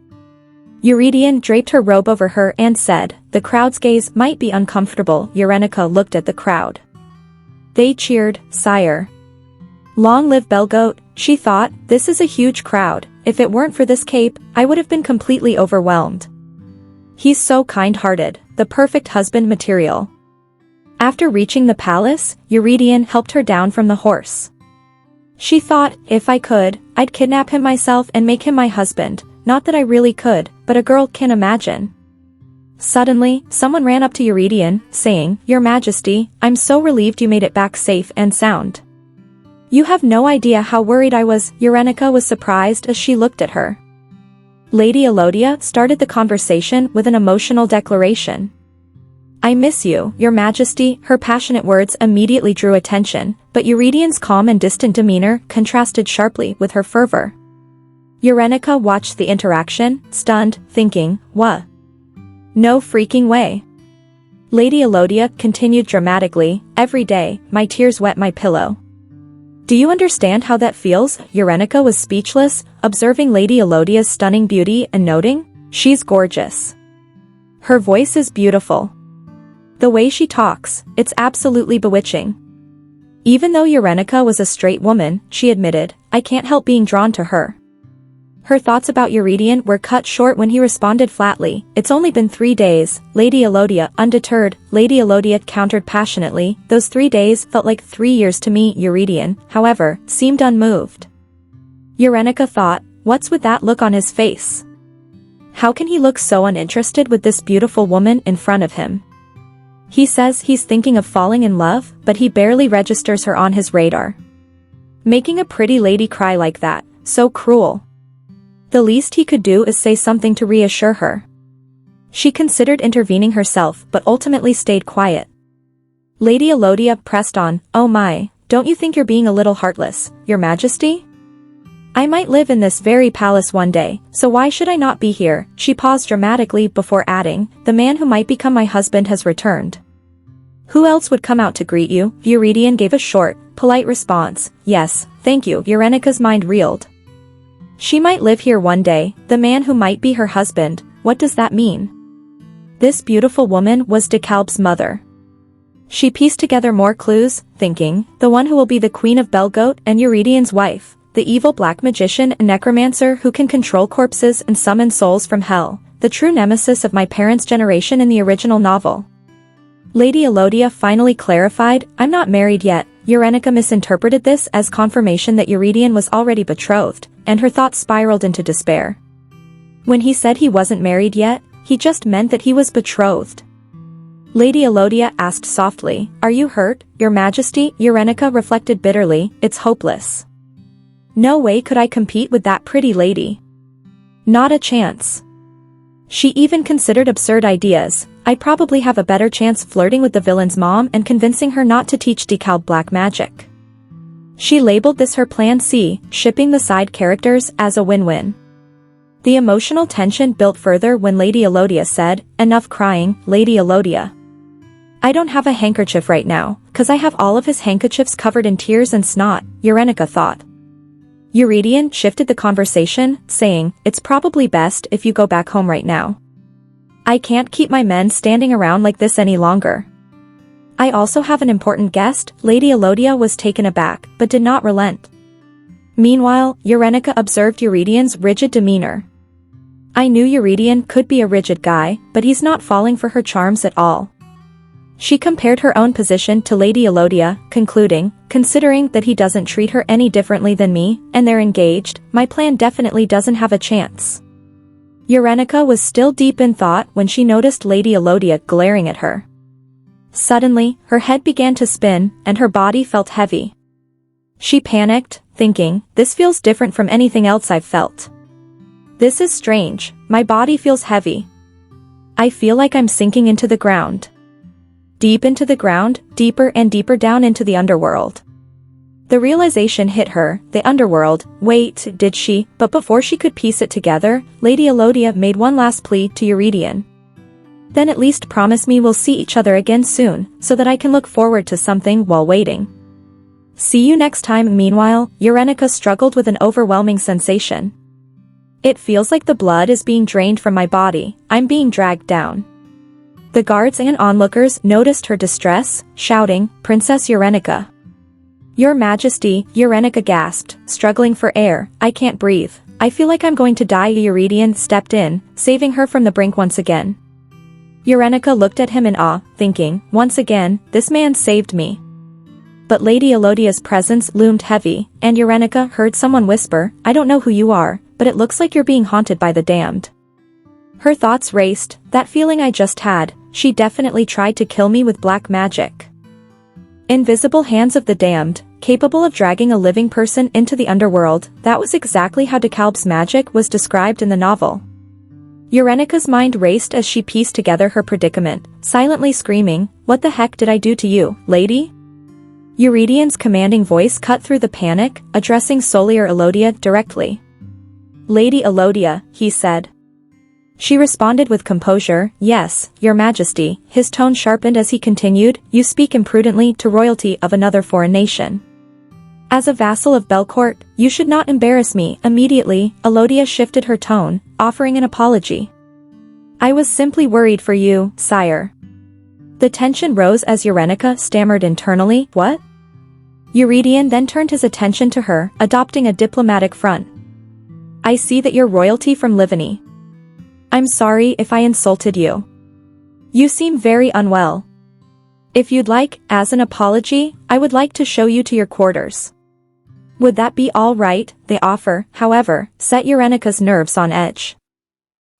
Eurydion draped her robe over her and said, the crowd's gaze might be uncomfortable. Yerenica looked at the crowd. They cheered, sire. Long live Belgote, she thought, this is a huge crowd, if it weren't for this cape, I would have been completely overwhelmed. He's so kind-hearted, the perfect husband material. After reaching the palace, Eurydion helped her down from the horse. She thought, if I could, I'd kidnap him myself and make him my husband, not that I really could, but a girl can imagine. Suddenly, someone ran up to Eurydion, saying, Your Majesty, I'm so relieved you made it back safe and sound. You have no idea how worried I was. Yerenica was surprised as she looked at her. Lady Elodia started the conversation with an emotional declaration. I miss you, Your Majesty. Her passionate words immediately drew attention, but Eurydian's calm and distant demeanor contrasted sharply with her fervor. Yerenica watched the interaction, stunned, thinking, what? No freaking way. Lady Elodia continued dramatically, every day, my tears wet my pillow. Do you understand how that feels? Yerenica was speechless, observing Lady Elodia's stunning beauty and noting, she's gorgeous. Her voice is beautiful. The way she talks, it's absolutely bewitching. Even though Yerenica was a straight woman, she admitted, I can't help being drawn to her. Her thoughts about Eurydion were cut short when he responded flatly, it's only been 3 days, Lady Elodia. Undeterred, Lady Elodia countered passionately, those 3 days felt like 3 years to me. Eurydion, however, seemed unmoved. Yerenica thought, what's with that look on his face? How can he look so uninterested with this beautiful woman in front of him? He says he's thinking of falling in love, but he barely registers her on his radar. Making a pretty lady cry like that, so cruel. The least he could do is say something to reassure her. She considered intervening herself but ultimately stayed quiet. Lady Elodia pressed on, oh my, don't you think you're being a little heartless, Your Majesty? I might live in this very palace one day, so why should I not be here? She paused dramatically before adding, the man who might become my husband has returned. Who else would come out to greet you? Eurydion gave a short, polite response, yes, thank you. Yerenica's mind reeled. She might live here one day, the man who might be her husband, what does that mean? This beautiful woman was DeKalb's mother. She pieced together more clues, thinking, the one who will be the queen of Belgote and Eurydian's wife, the evil black magician and necromancer who can control corpses and summon souls from hell, the true nemesis of my parents' generation in the original novel. Lady Elodia finally clarified, I'm not married yet. Yerenica misinterpreted this as confirmation that Eurydion was already betrothed, and her thoughts spiraled into despair. When he said he wasn't married yet, he just meant that he was betrothed. Lady Elodia asked softly, are you hurt, Your Majesty? Yerenica reflected bitterly, it's hopeless. No way could I compete with that pretty lady. Not a chance. She even considered absurd ideas, I'd probably have a better chance flirting with the villain's mom and convincing her not to teach DeKalb black magic. She labeled this her Plan C, shipping the side characters as a win-win. The emotional tension built further when Lady Elodia said, enough crying, Lady Elodia. I don't have a handkerchief right now, 'cause I have all of his handkerchiefs covered in tears and snot, Yerenica thought. Eurydion shifted the conversation, saying, it's probably best if you go back home right now. I can't keep my men standing around like this any longer. I also have an important guest. Lady Elodia was taken aback, but did not relent. Meanwhile, Yerenica observed Eurydian's rigid demeanor. I knew Eurydion could be a rigid guy, but he's not falling for her charms at all. She compared her own position to Lady Elodia, concluding, considering that he doesn't treat her any differently than me, and they're engaged, my plan definitely doesn't have a chance. Yerenica was still deep in thought when she noticed Lady Elodia glaring at her. Suddenly, her head began to spin, and her body felt heavy. She panicked, thinking, this feels different from anything else I've felt. This is strange, my body feels heavy. I feel like I'm sinking into the ground. Deep into the ground, deeper and deeper down into the underworld. The realization hit her, the underworld, wait, did she? But before she could piece it together, Lady Elodia made one last plea to Eurydion. Then at least promise me we'll see each other again soon, so that I can look forward to something while waiting. See you next time. Meanwhile, Yerenica struggled with an overwhelming sensation. It feels like the blood is being drained from my body, I'm being dragged down. The guards and onlookers noticed her distress, shouting, Princess Yerenica. Your Majesty, Yerenica gasped, struggling for air, I can't breathe, I feel like I'm going to die. Eurydion stepped in, saving her from the brink once again. Yerenica looked at him in awe, thinking, once again, this man saved me. But Lady Elodia's presence loomed heavy, and Yerenica heard someone whisper, I don't know who you are, but it looks like you're being haunted by the damned. Her thoughts raced, that feeling I just had, she definitely tried to kill me with black magic. Invisible hands of the damned, capable of dragging a living person into the underworld, that was exactly how DeKalb's magic was described in the novel. Yerenica's mind raced as she pieced together her predicament, silently screaming, what the heck did I do to you, lady? Eurydion's commanding voice cut through the panic, addressing Solier Elodia directly. Lady Elodia, he said. She responded with composure, yes, your majesty. His tone sharpened as he continued, you speak imprudently to royalty of another foreign nation. As a vassal of Belcourt, you should not embarrass me. Immediately, Elodia shifted her tone, offering an apology. I was simply worried for you, sire. The tension rose as Yerenica stammered internally, what? Eurydion then turned his attention to her, adopting a diplomatic front. I see that you're royalty from Livany. I'm sorry if I insulted you. You seem very unwell. If you'd like, as an apology, I would like to show you to your quarters. Would that be all right? The offer, however, set Yerenica's nerves on edge.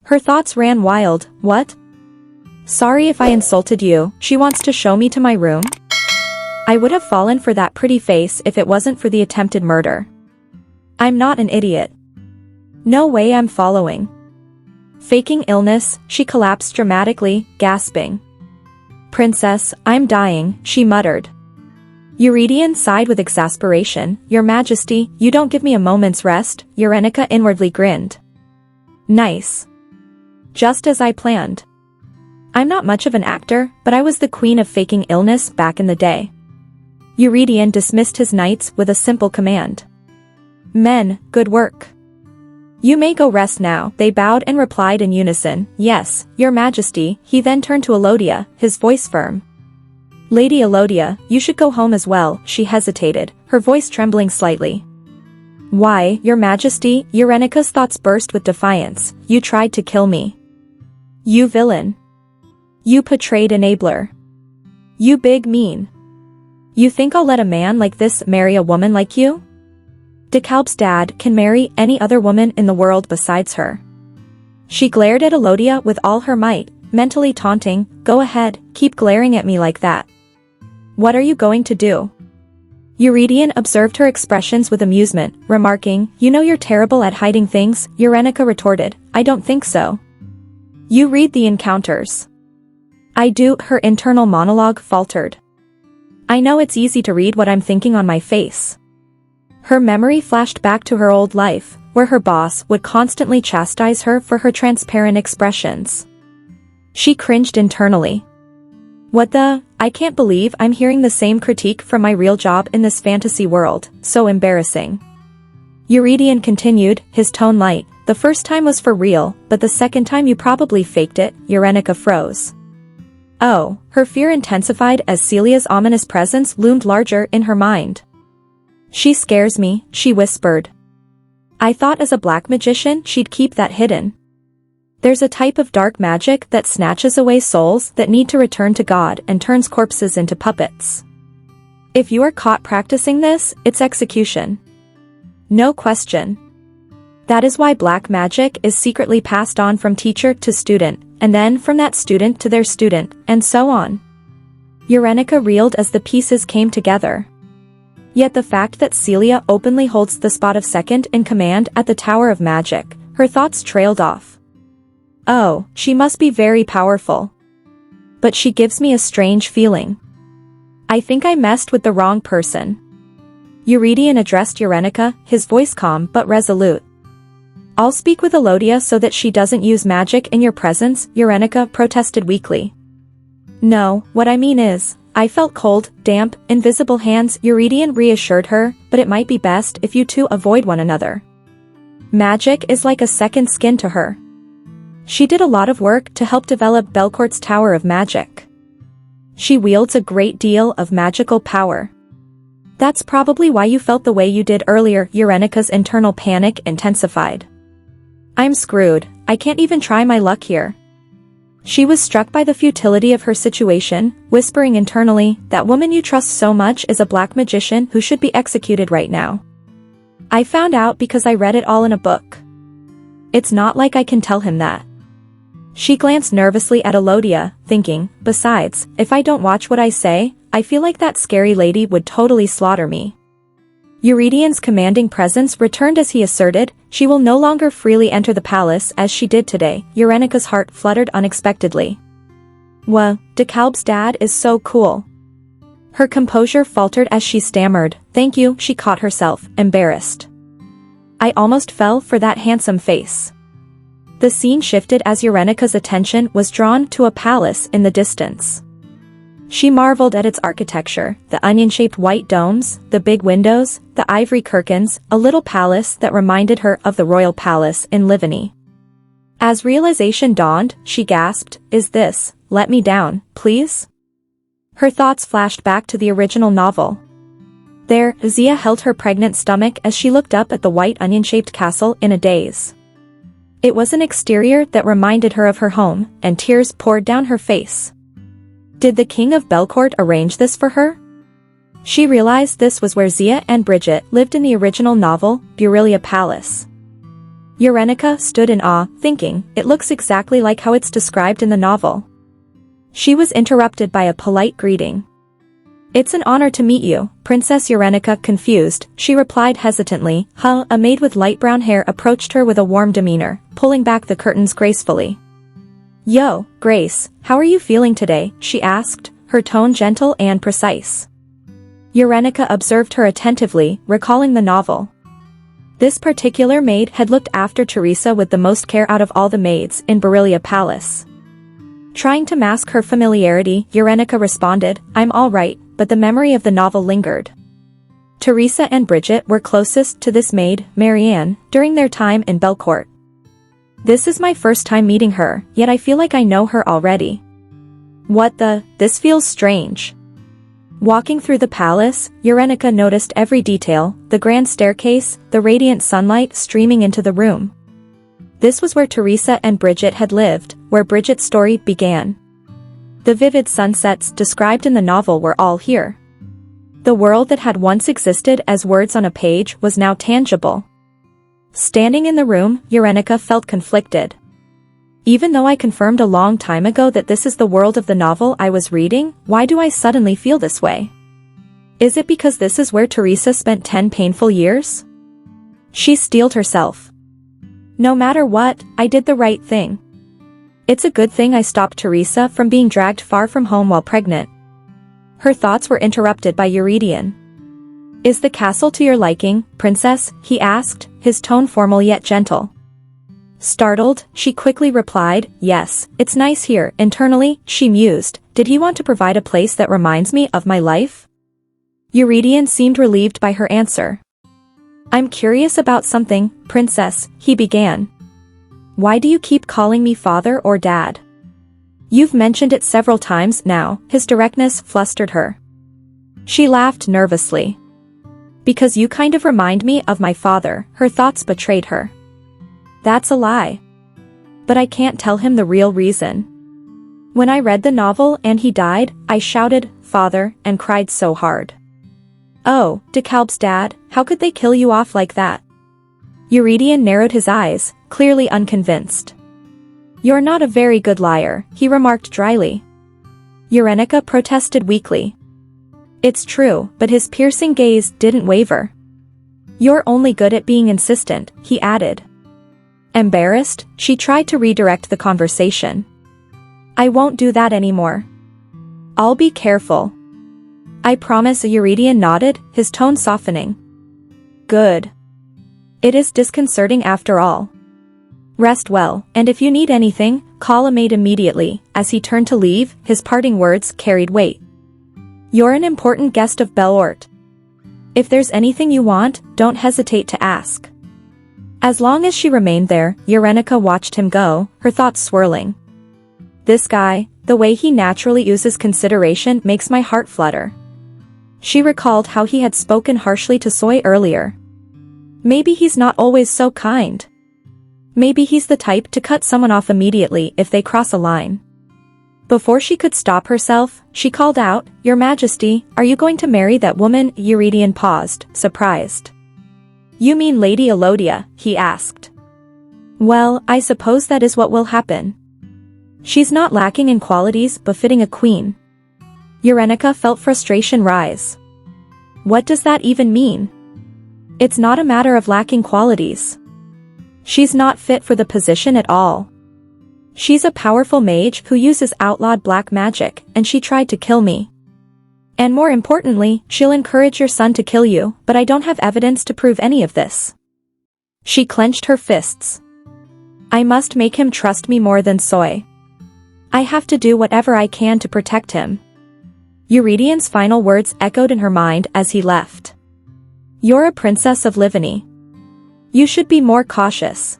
Her thoughts ran wild, what? Sorry if I insulted you, she wants to show me to my room? I would have fallen for that pretty face if it wasn't for the attempted murder. I'm not an idiot. No way I'm following. Faking illness, she collapsed dramatically, gasping. Princess, I'm dying, she muttered. Eurydion sighed with exasperation, Your Majesty, you don't give me a moment's rest, Yerenica inwardly grinned. Nice. Just as I planned. I'm not much of an actor, but I was the queen of faking illness back in the day. Eurydion dismissed his knights with a simple command. Men, good work. You may go rest now, they bowed and replied in unison, yes, Your Majesty. He then turned to Elodia, his voice firm. Lady Elodia, you should go home as well, she hesitated, her voice trembling slightly. Why, Your Majesty? Yerenica's thoughts burst with defiance, you tried to kill me. You villain. You betrayed enabler. You big mean. You think I'll let a man like this marry a woman like you? DeKalb's dad can marry any other woman in the world besides her. She glared at Elodia with all her might, mentally taunting, go ahead, keep glaring at me like that. What are you going to do? Eurydion observed her expressions with amusement, remarking, you know you're terrible at hiding things, Yerenica retorted, I don't think so. You read the encounters. I do, her internal monologue faltered. I know it's easy to read what I'm thinking on my face. Her memory flashed back to her old life, where her boss would constantly chastise her for her transparent expressions. She cringed internally. What the? I can't believe I'm hearing the same critique from my real job in this fantasy world, so embarrassing. Eurydion continued, his tone light, the first time was for real, but the second time you probably faked it. Yerenica froze. Oh, her fear intensified as Celia's ominous presence loomed larger in her mind. She scares me, she whispered. I thought as a black magician she'd keep that hidden. There's a type of dark magic that snatches away souls that need to return to God and turns corpses into puppets. If you are caught practicing this, it's execution. No question. That is why black magic is secretly passed on from teacher to student, and then from that student to their student, and so on. Yerenica reeled as the pieces came together. Yet the fact that Celia openly holds the spot of second in command at the Tower of Magic, her thoughts trailed off. Oh, she must be very powerful. But she gives me a strange feeling. I think I messed with the wrong person. Eurydion addressed Yerenica, his voice calm but resolute. I'll speak with Elodia so that she doesn't use magic in your presence, Yerenica protested weakly. No, what I mean is, I felt cold, damp, invisible hands, Eurydion reassured her, but it might be best if you two avoid one another. Magic is like a second skin to her. She did a lot of work to help develop Belcourt's Tower of Magic. She wields a great deal of magical power. That's probably why you felt the way you did earlier, Yerenica's internal panic intensified. I'm screwed, I can't even try my luck here. She was struck by the futility of her situation, whispering internally, that woman you trust so much is a black magician who should be executed right now. I found out because I read it all in a book. It's not like I can tell him that. She glanced nervously at Elodia, thinking, besides, if I don't watch what I say, I feel like that scary lady would totally slaughter me. Euridion's commanding presence returned as he asserted, she will no longer freely enter the palace as she did today. Yerenica's heart fluttered unexpectedly. DeKalb's dad is so cool. Her composure faltered as she stammered, thank you, she caught herself, embarrassed. I almost fell for that handsome face. The scene shifted as Yerenica's attention was drawn to a palace in the distance. She marveled at its architecture, the onion-shaped white domes, the big windows, the ivory curtains, a little palace that reminded her of the royal palace in Livany. As realization dawned, she gasped, is this, let me down, please? Her thoughts flashed back to the original novel. There, Zia held her pregnant stomach as she looked up at the white onion-shaped castle in a daze. It was an exterior that reminded her of her home, and tears poured down her face. Did the King of Belcourt arrange this for her? She realized this was where Zia and Bridget lived in the original novel, Burelia Palace. Yerenica stood in awe, thinking, it looks exactly like how it's described in the novel. She was interrupted by a polite greeting. It's an honor to meet you, Princess Yerenica. Confused, she replied hesitantly, A maid with light brown hair approached her with a warm demeanor, pulling back the curtains gracefully. Yo, Grace, how are you feeling today? She asked, her tone gentle and precise. Yerenica observed her attentively, recalling the novel. This particular maid had looked after Teresa with the most care out of all the maids in Burelia Palace. Trying to mask her familiarity, Yerenica responded, I'm all right, but the memory of the novel lingered. Teresa and Bridget were closest to this maid, Marianne, during their time in Belcourt. This is my first time meeting her, yet I feel like I know her already. This feels strange. Walking through the palace, Yerenica noticed every detail, the grand staircase, the radiant sunlight streaming into the room. This was where Teresa and Bridget had lived, where Bridget's story began. The vivid sunsets described in the novel were all here. The world that had once existed as words on a page was now tangible. Standing in the room, Yerenica felt conflicted. Even though I confirmed a long time ago that this is the world of the novel I was reading, why do I suddenly feel this way? Is it because this is where Teresa spent 10 painful years? She steeled herself. No matter what, I did the right thing. It's a good thing I stopped Teresa from being dragged far from home while pregnant. Her thoughts were interrupted by Eurydion. Is the castle to your liking, princess? He asked, his tone formal yet gentle. Startled, she quickly replied, yes, it's nice here. Internally, she mused, did he want to provide a place that reminds me of my life? Eurydion seemed relieved by her answer. I'm curious about something, princess, he began. Why do you keep calling me father or dad? You've mentioned it several times now. His directness flustered her. She laughed nervously. Because you kind of remind me of my father, her thoughts betrayed her. That's a lie. but I can't tell him the real reason. When I read the novel and he died, I shouted, "Father," and cried so hard. Oh, DeKalb's dad, how could they kill you off like that? Eurydion narrowed his eyes, clearly unconvinced. You're not a very good liar, he remarked dryly. Yerenica protested weakly. It's true, but his piercing gaze didn't waver. You're only good at being insistent, he added. Embarrassed, she tried to redirect the conversation. I won't do that anymore. I'll be careful. I promise. Eurydion nodded, his tone softening. Good. It is disconcerting after all. Rest well, and if you need anything, call a maid immediately. As he turned to leave, his parting words carried weight. You're an important guest of Belort. If there's anything you want, don't hesitate to ask. As long as she remained there, Yerenica watched him go, her thoughts swirling. This guy, the way he naturally oozes consideration makes my heart flutter. She recalled how he had spoken harshly to Soy earlier. Maybe he's not always so kind. Maybe he's the type to cut someone off immediately if they cross a line. Before she could stop herself, she called out, Your Majesty, are you going to marry that woman? Eurydion paused, surprised. You mean Lady Elodia? He asked. Well, I suppose that is what will happen. She's not lacking in qualities befitting a queen. Yerenica felt frustration rise. What does that even mean? It's not a matter of lacking qualities. She's not fit for the position at all. She's a powerful mage who uses outlawed black magic, and she tried to kill me. And more importantly, she'll encourage your son to kill you, but I don't have evidence to prove any of this. She clenched her fists. I must make him trust me more than Soy. I have to do whatever I can to protect him. Eurydion's final words echoed in her mind as he left. You're a princess of Livany. You should be more cautious.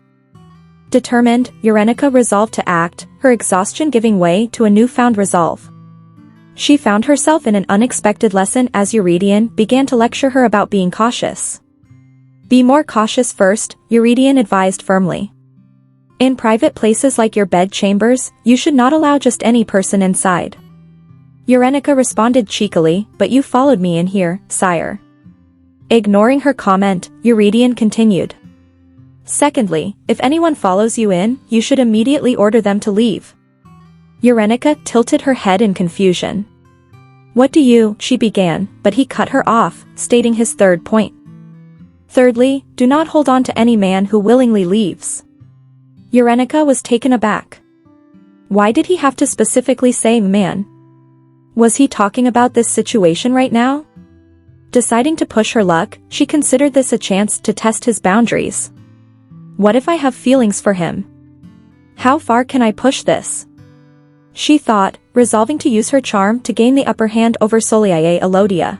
Determined, Yerenica resolved to act, her exhaustion giving way to a newfound resolve. She found herself in an unexpected lesson as Eurydion began to lecture her about being cautious. Be more cautious first, Eurydion advised firmly. In private places like your bed chambers, you should not allow just any person inside. Yerenica responded cheekily, but you followed me in here, sire. Ignoring her comment, Eurydion continued. Secondly, if anyone follows you in, you should immediately order them to leave. Yerenica tilted her head in confusion. What do you, she began, but he cut her off, stating his third point. Thirdly, do not hold on to any man who willingly leaves. Yerenica was taken aback. Why did he have to specifically say man? Was he talking about this situation right now? Deciding to push her luck, she considered this a chance to test his boundaries. What if I have feelings for him? How far can I push this? She thought, resolving to use her charm to gain the upper hand over Soliae Elodia.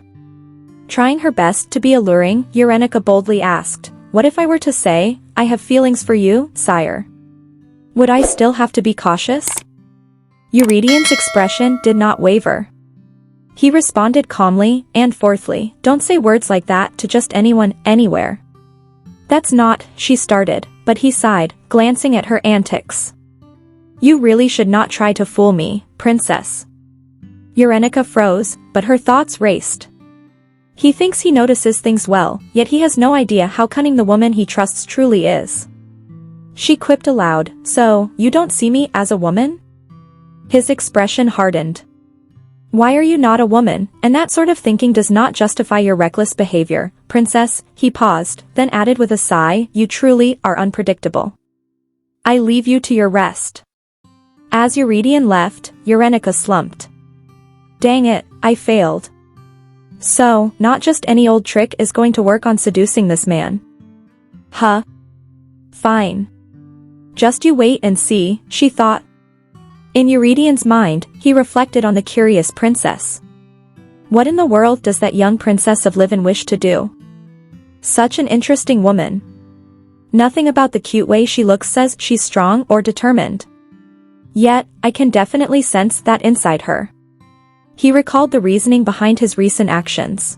Trying her best to be alluring, Yerenica boldly asked, What if I were to say, I have feelings for you, sire? Would I still have to be cautious? Eurydion's expression did not waver. He responded calmly, and fourthly, don't say words like that to just anyone, anywhere. That's not, she started, but he sighed, glancing at her antics. You really should not try to fool me, princess. Yerenica froze, but her thoughts raced. He thinks he notices things well, yet he has no idea how cunning the woman he trusts truly is. She quipped aloud, so, you don't see me as a woman? His expression hardened. Why are you not a woman, and that sort of thinking does not justify your reckless behavior, princess, he paused, then added with a sigh, you truly are unpredictable. I leave you to your rest. As Eurydion left, Yerenica slumped. Dang it, I failed. So, not just any old trick is going to work on seducing this man. Huh? Fine. Just you wait and see, she thought. In Eurydion's mind, he reflected on the curious princess. What in the world does that young princess of Livin wish to do? Such an interesting woman. Nothing about the cute way she looks says she's strong or determined. Yet, I can definitely sense that inside her. He recalled the reasoning behind his recent actions.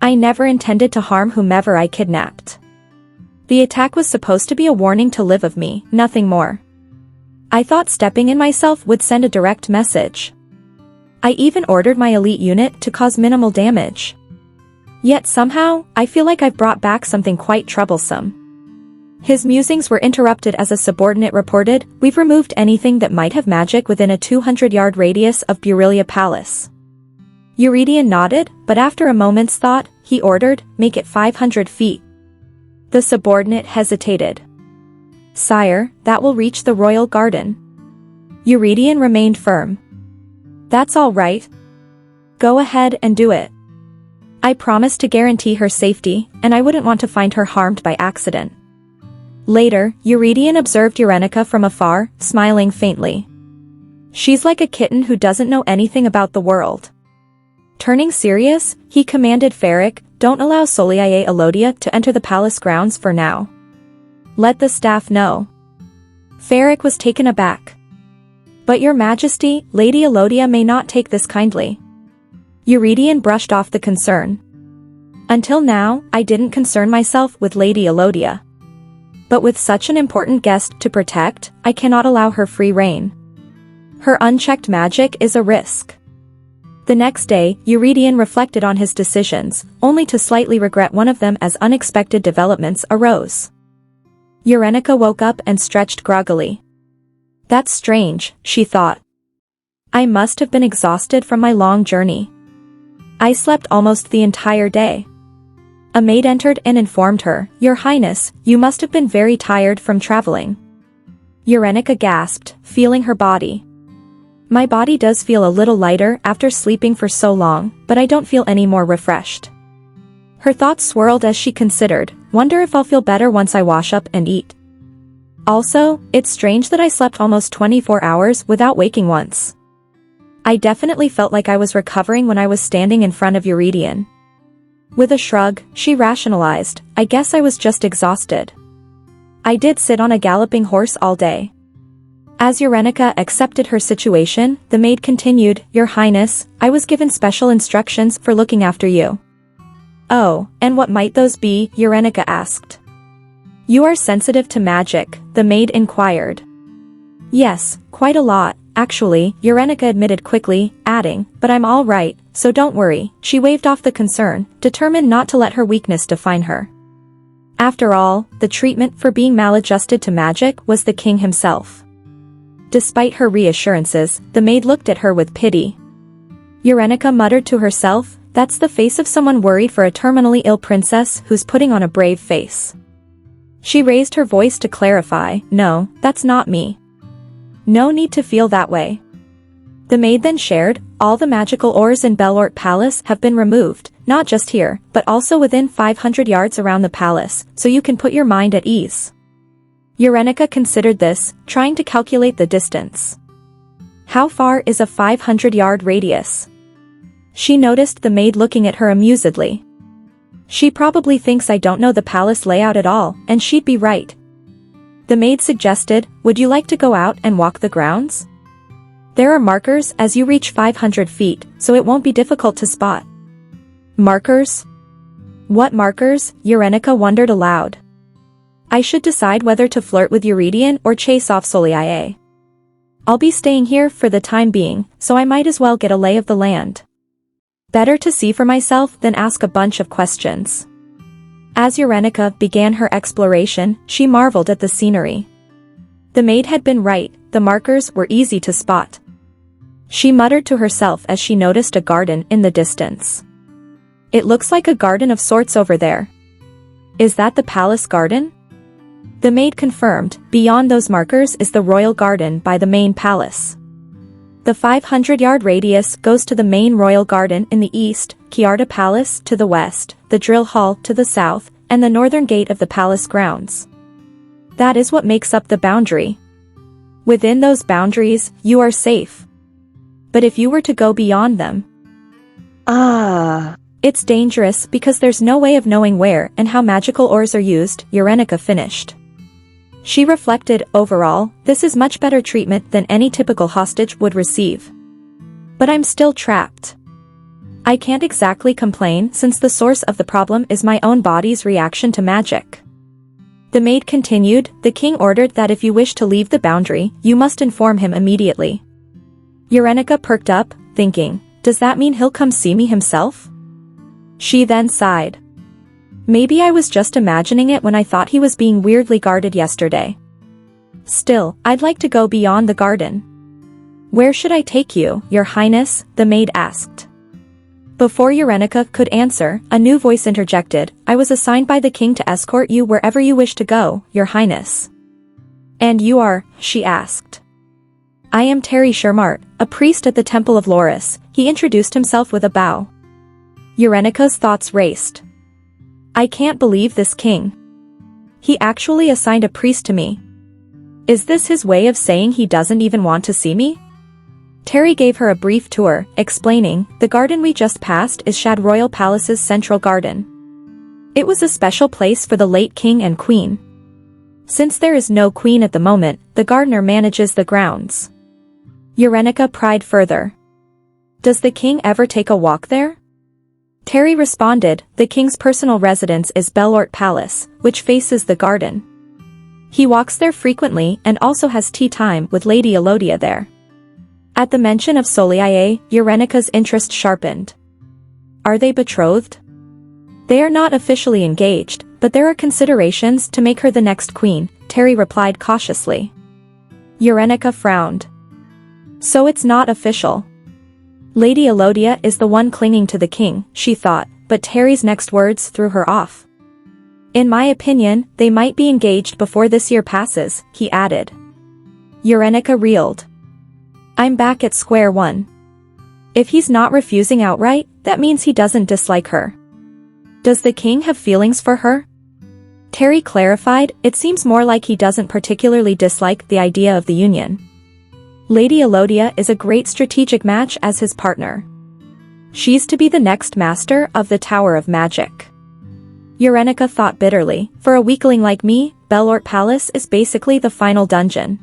I never intended to harm whomever I kidnapped. The attack was supposed to be a warning to live of me, nothing more. I thought stepping in myself would send a direct message. I even ordered my elite unit to cause minimal damage. Yet somehow, I feel like I've brought back something quite troublesome. His musings were interrupted as a subordinate reported, "We've removed anything that might have magic within a 200-yard radius of Burelia Palace." Eurydion nodded, but after a moment's thought, he ordered, "Make it 500 feet. The subordinate hesitated. "Sire, that will reach the royal garden." Eurydion remained firm. "That's all right. Go ahead and do it. I promise to guarantee her safety, and I wouldn't want to find her harmed by accident." Later, Eurydion observed Yerenica from afar, smiling faintly. "She's like a kitten who doesn't know anything about the world." Turning serious, he commanded Ferric, "Don't allow Soliae Elodia to enter the palace grounds for now. Let the staff know." Ferric was taken aback. "But your majesty, Lady Elodia may not take this kindly." Eurydion brushed off the concern. "Until now, I didn't concern myself with Lady Elodia. But with such an important guest to protect, I cannot allow her free rein. Her unchecked magic is a risk." The next day, Eurydion reflected on his decisions, only to slightly regret one of them as unexpected developments arose. Yerenica woke up and stretched groggily. "That's strange," she thought. "I must have been exhausted from my long journey. I slept almost the entire day." A maid entered and informed her, "Your Highness, you must have been very tired from traveling." Yerenica gasped, feeling her body. "My body does feel a little lighter after sleeping for so long, but I don't feel any more refreshed." Her thoughts swirled as she considered, "Wonder if I'll feel better once I wash up and eat. Also, it's strange that I slept almost 24 hours without waking once." I definitely felt like I was recovering when I was standing in front of Eurydion. With a shrug, she rationalized, "I guess I was just exhausted. I did sit on a galloping horse all day." As Yerenica accepted her situation, the maid continued, "Your Highness, I was given special instructions for looking after you." "Oh, and what might those be?" Yerenica asked. "You are sensitive to magic," the maid inquired. "Yes, quite a lot, actually," Yerenica admitted quickly, adding, "But I'm all right, so don't worry." She waved off the concern, determined not to let her weakness define her. After all, the treatment for being maladjusted to magic was the king himself. Despite her reassurances, the maid looked at her with pity. Yerenica muttered to herself, "That's the face of someone worried for a terminally ill princess who's putting on a brave face." She raised her voice to clarify, "No, that's not me. No need to feel that way." The maid then shared, "All the magical ores in Belort Palace have been removed, not just here, but also within 500 yards around the palace, so you can put your mind at ease." Yerenica considered this, trying to calculate the distance. How far is a 500-yard radius? She noticed the maid looking at her amusedly. "She probably thinks I don't know the palace layout at all, and she'd be right." The maid suggested, "Would you like to go out and walk the grounds? There are markers as you reach 500 feet, so it won't be difficult to spot." "Markers? What markers?" Yerenica wondered aloud. "I should decide whether to flirt with Eurydion or chase off Soliae. I'll be staying here for the time being, so I might as well get a lay of the land. Better to see for myself than ask a bunch of questions." As Yerenica began her exploration, she marveled at the scenery. The maid had been right, the markers were easy to spot. She muttered to herself as she noticed a garden in the distance. "It looks like a garden of sorts over there. Is that the palace garden?" The maid confirmed, "Beyond those markers is the royal garden by the main palace. The 500-yard radius goes to the main royal garden in the east, Kiarda Palace to the west, the drill hall to the south, and the northern gate of the palace grounds. That is what makes up the boundary. Within those boundaries, you are safe. But if you were to go beyond them, it's dangerous because there's no way of knowing where and how magical ores are used," Yerenica finished. She reflected, "Overall, this is much better treatment than any typical hostage would receive. But I'm still trapped. I can't exactly complain since the source of the problem is my own body's reaction to magic." The maid continued, the king ordered that if you wish to leave the boundary, you must inform him immediately. Yerenica perked up, thinking, does that mean he'll come see me himself? She then sighed. Maybe I was just imagining it when I thought he was being weirdly guarded yesterday. Still, I'd like to go beyond the garden. Where should I take you, Your Highness? The maid asked. Before Yerenica could answer, a new voice interjected, I was assigned by the king to escort you wherever you wish to go, Your Highness. And you are? She asked. I am Terry Shermart, a priest at the Temple of Loris. He introduced himself with a bow. Yerenica's thoughts raced. I can't believe this king. He actually assigned a priest to me. Is this his way of saying he doesn't even want to see me? Terry gave her a brief tour, explaining, the garden we just passed is Shad Royal Palace's central garden. It was a special place for the late king and queen. Since there is no queen at the moment, the gardener manages the grounds. Yerenica pried further. Does the king ever take a walk there? Terry responded, the king's personal residence is Belort Palace, which faces the garden. He walks there frequently and also has tea time with Lady Elodia there. At the mention of Soliae, Yerenica's interest sharpened. Are they betrothed? They are not officially engaged, but there are considerations to make her the next queen, Terry replied cautiously. Yerenica frowned. So it's not official. Lady Elodia is the one clinging to the king, she thought, but Terry's next words threw her off. In my opinion, they might be engaged before this year passes, he added. Yerenica reeled. I'm back at square one. If he's not refusing outright, that means he doesn't dislike her. Does the king have feelings for her? Terry clarified, it seems more like he doesn't particularly dislike the idea of the union. Lady Elodia is a great strategic match as his partner. She's to be the next master of the Tower of Magic. Yerenica thought bitterly, for a weakling like me, Belort Palace is basically the final dungeon.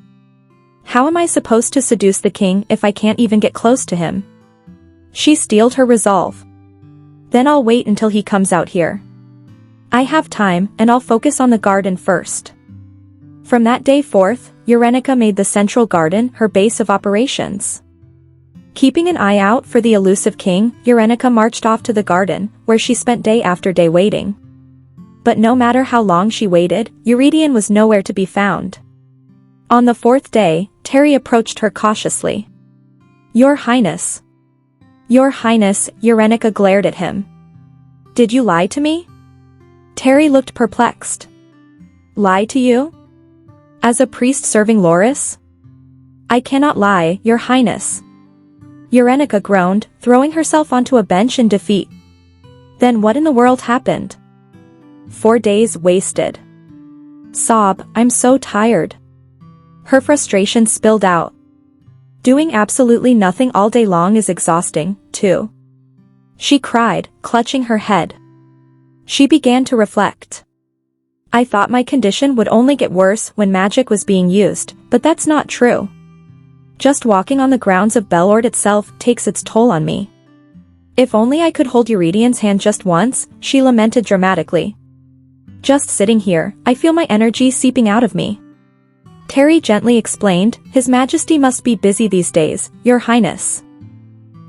How am I supposed to seduce the king if I can't even get close to him? She steeled her resolve. Then I'll wait until he comes out here. I have time, and I'll focus on the garden first. From that day forth, Yerenica made the central garden her base of operations. Keeping an eye out for the elusive king, Yerenica marched off to the garden, where she spent day after day waiting. But no matter how long she waited, Eurydion was nowhere to be found. On the fourth day, Terry approached her cautiously. Your Highness. Your Highness, Yerenica glared at him. Did you lie to me? Terry looked perplexed. Lie to you? As a priest serving Loris? I cannot lie, Your Highness. Yerenica groaned, throwing herself onto a bench in defeat. Then what in the world happened? 4 days wasted. Sob, I'm so tired. Her frustration spilled out. Doing absolutely nothing all day long is exhausting, too. She cried, clutching her head. She began to reflect. I thought my condition would only get worse when magic was being used, but that's not true. Just walking on the grounds of Belort itself takes its toll on me. If only I could hold Euridion's hand just once, she lamented dramatically. Just sitting here, I feel my energy seeping out of me. Terry gently explained, His Majesty must be busy these days, Your Highness.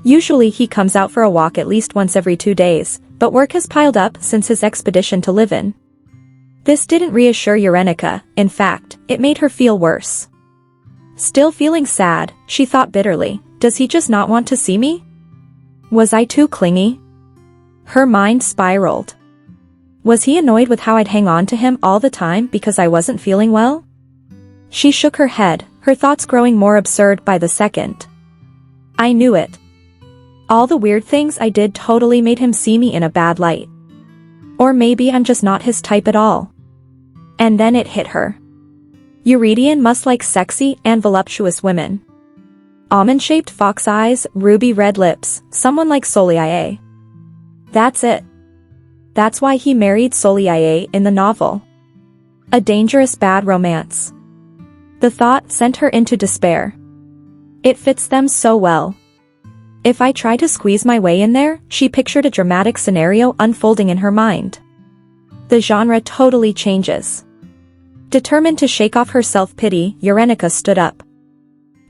Usually he comes out for a walk at least once every 2 days, but work has piled up since his expedition to Livin. This didn't reassure Yerenica, in fact, it made her feel worse. Still feeling sad, she thought bitterly, does he just not want to see me? Was I too clingy? Her mind spiraled. Was he annoyed with how I'd hang on to him all the time because I wasn't feeling well? She shook her head, her thoughts growing more absurd by the second. I knew it. All the weird things I did totally made him see me in a bad light. Or maybe I'm just not his type at all. And then it hit her. Eurydion must like sexy and voluptuous women. Almond-shaped fox eyes, ruby red lips, someone like Soliae. That's it. That's why he married Soliae in the novel. A dangerous bad romance. The thought sent her into despair. It fits them so well. If I try to squeeze my way in there, she pictured a dramatic scenario unfolding in her mind. The genre totally changes. Determined to shake off her self-pity, Yerenica stood up.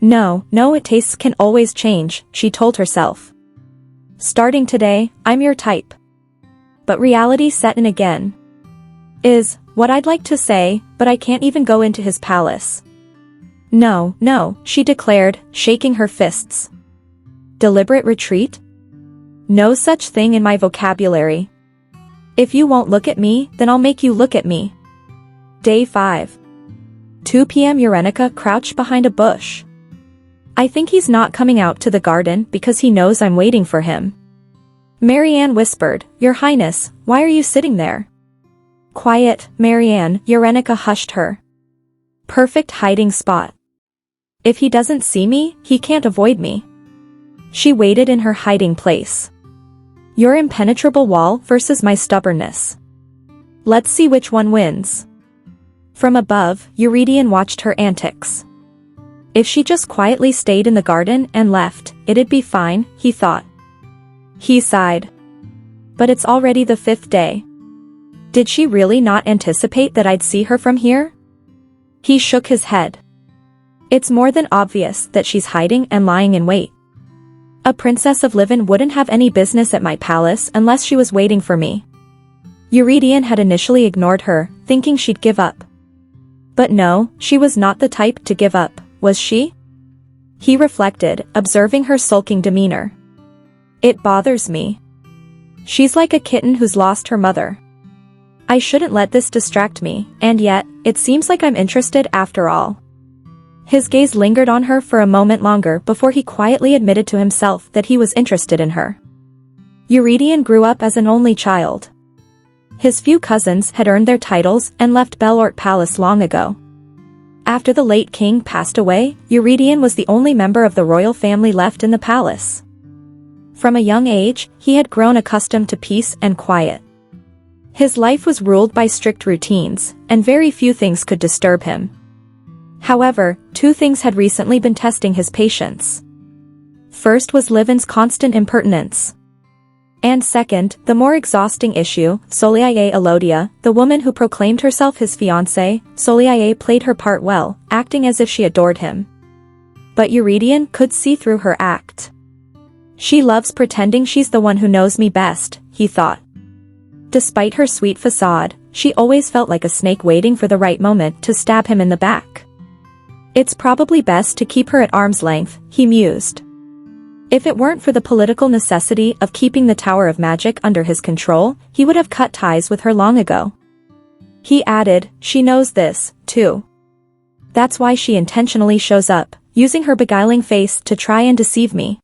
No, tastes can always change, she told herself. Starting today, I'm your type. But reality set in again. Is what I'd like to say, but I can't even go into his palace. No, she declared, shaking her fists. Deliberate retreat? No such thing in my vocabulary. If you won't look at me, then I'll make you look at me. Day 5. 2 p.m. Yerenica crouched behind a bush. I think he's not coming out to the garden because he knows I'm waiting for him. Marianne whispered, Your Highness, why are you sitting there? Quiet, Marianne, Yerenica hushed her. Perfect hiding spot. If he doesn't see me, he can't avoid me. She waited in her hiding place. Your impenetrable wall versus my stubbornness. Let's see which one wins. From above, Eurydion watched her antics. If she just quietly stayed in the garden and left, it'd be fine, he thought. He sighed. But it's already the 5th day. Did she really not anticipate that I'd see her from here? He shook his head. It's more than obvious that she's hiding and lying in wait. A princess of Livin wouldn't have any business at my palace unless she was waiting for me. Eurydion had initially ignored her, thinking she'd give up. But no, she was not the type to give up, was she? He reflected, observing her sulking demeanor. It bothers me. She's like a kitten who's lost her mother. I shouldn't let this distract me, and yet, it seems like I'm interested after all. His gaze lingered on her for a moment longer before he quietly admitted to himself that he was interested in her. Eurydion grew up as an only child. His few cousins had earned their titles and left Belort Palace long ago. After the late king passed away, Eurydion was the only member of the royal family left in the palace. From a young age, he had grown accustomed to peace and quiet. His life was ruled by strict routines, and very few things could disturb him. However, 2 things had recently been testing his patience. First was Livin's constant impertinence. And second, the more exhausting issue, Soliae Elodia, the woman who proclaimed herself his fiancée. Soliae played her part well, acting as if she adored him. But Eurydion could see through her act. She loves pretending she's the one who knows me best, he thought. Despite her sweet facade, she always felt like a snake waiting for the right moment to stab him in the back. It's probably best to keep her at arm's length, he mused. If it weren't for the political necessity of keeping the Tower of Magic under his control, he would have cut ties with her long ago. He added, she knows this, too. That's why she intentionally shows up, using her beguiling face to try and deceive me.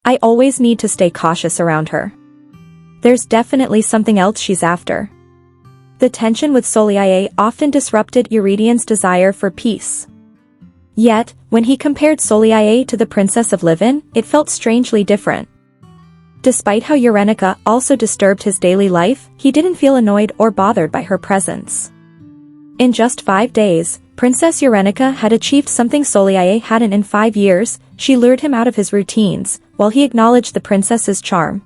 I always need to stay cautious around her. There's definitely something else she's after. The tension with Soliae often disrupted Eurydion's desire for peace. Yet, when he compared Soliae to the Princess of Livin, it felt strangely different. Despite how Yerenica also disturbed his daily life, he didn't feel annoyed or bothered by her presence. In just 5 days, Princess Yerenica had achieved something Soliae hadn't in 5 years. She lured him out of his routines, while he acknowledged the princess's charm.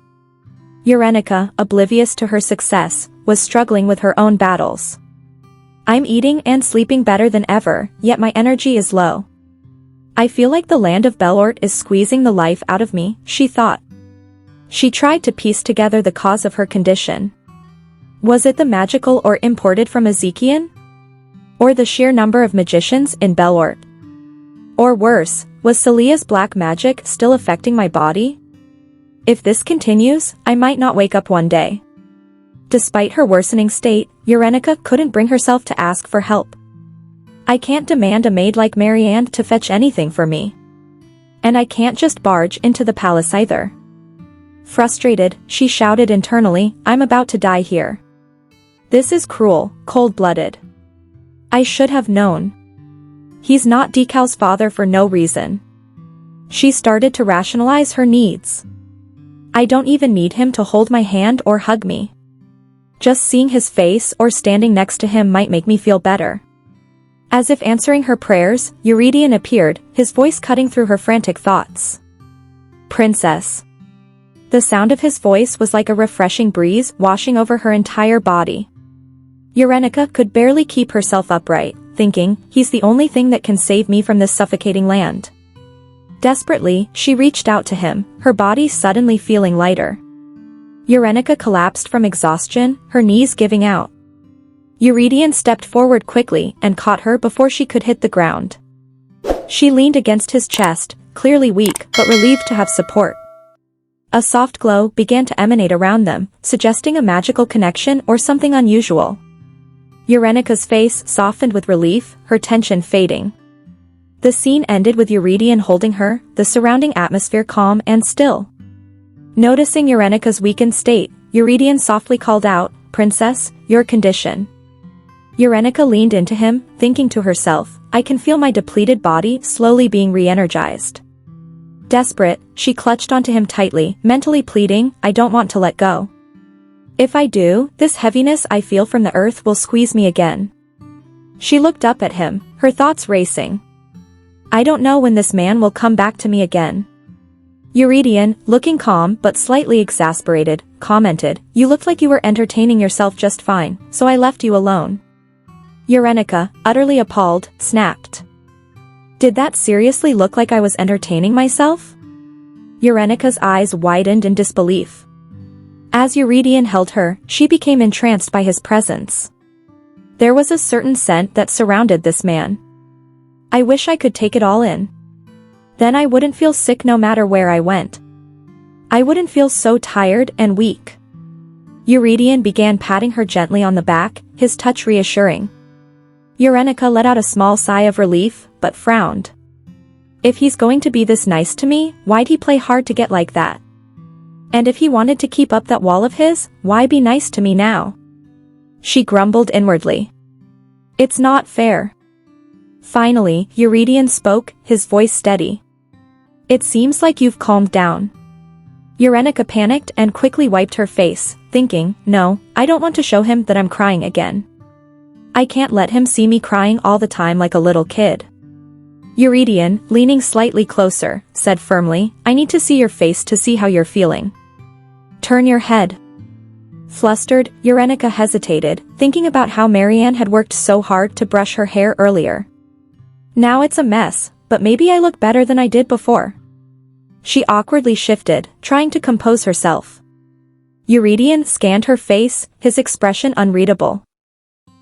Yerenica, oblivious to her success, was struggling with her own battles. I'm eating and sleeping better than ever, yet my energy is low. I feel like the land of Belort is squeezing the life out of me, she thought. She tried to piece together the cause of her condition. Was it the magical or imported from Ezekian? Or the sheer number of magicians in Belort? Or worse, was Celia's black magic still affecting my body? If this continues, I might not wake up one day. Despite her worsening state, Yerenica couldn't bring herself to ask for help. I can't demand a maid like Marianne to fetch anything for me. And I can't just barge into the palace either. Frustrated, she shouted internally, I'm about to die here. This is cruel, cold-blooded. I should have known. He's not Decal's father for no reason. She started to rationalize her needs. I don't even need him to hold my hand or hug me. Just seeing his face or standing next to him might make me feel better. As if answering her prayers, Eurydion appeared, his voice cutting through her frantic thoughts. Princess. The sound of his voice was like a refreshing breeze washing over her entire body. Yerenica could barely keep herself upright, thinking, he's the only thing that can save me from this suffocating land. Desperately, she reached out to him, her body suddenly feeling lighter. Yerenica collapsed from exhaustion, her knees giving out. Eurydion stepped forward quickly and caught her before she could hit the ground. She leaned against his chest, clearly weak but relieved to have support. A soft glow began to emanate around them, suggesting a magical connection or something unusual. Yerenica's face softened with relief, her tension fading. The scene ended with Eurydion holding her, the surrounding atmosphere calm and still. Noticing Yerenica's weakened state, Eurydion softly called out, "Princess, your condition." Yerenica leaned into him, thinking to herself, I can feel my depleted body slowly being re-energized. Desperate, she clutched onto him tightly, mentally pleading, I don't want to let go. If I do, this heaviness I feel from the earth will squeeze me again. She looked up at him, her thoughts racing. I don't know when this man will come back to me again. Eurydion, looking calm but slightly exasperated, commented, You looked like you were entertaining yourself just fine, so I left you alone. Yerenica, utterly appalled, snapped. Did that seriously look like I was entertaining myself? Yerenica's eyes widened in disbelief. As Eurydion held her, she became entranced by his presence. There was a certain scent that surrounded this man. I wish I could take it all in. Then I wouldn't feel sick no matter where I went. I wouldn't feel so tired and weak. Eurydion began patting her gently on the back, his touch reassuring. Yerenica let out a small sigh of relief, but frowned. If he's going to be this nice to me, why'd he play hard to get like that? And if he wanted to keep up that wall of his, why be nice to me now? She grumbled inwardly. It's not fair. Finally, Eurydion spoke, his voice steady. It seems like you've calmed down. Yerenica panicked and quickly wiped her face, thinking, no, I don't want to show him that I'm crying again. I can't let him see me crying all the time like a little kid. Eurydion, leaning slightly closer, said firmly, I need to see your face to see how you're feeling. Turn your head. Flustered, Yerenica hesitated, thinking about how Marianne had worked so hard to brush her hair earlier. Now it's a mess, but maybe I look better than I did before. She awkwardly shifted, trying to compose herself. Eurydion scanned her face, his expression unreadable.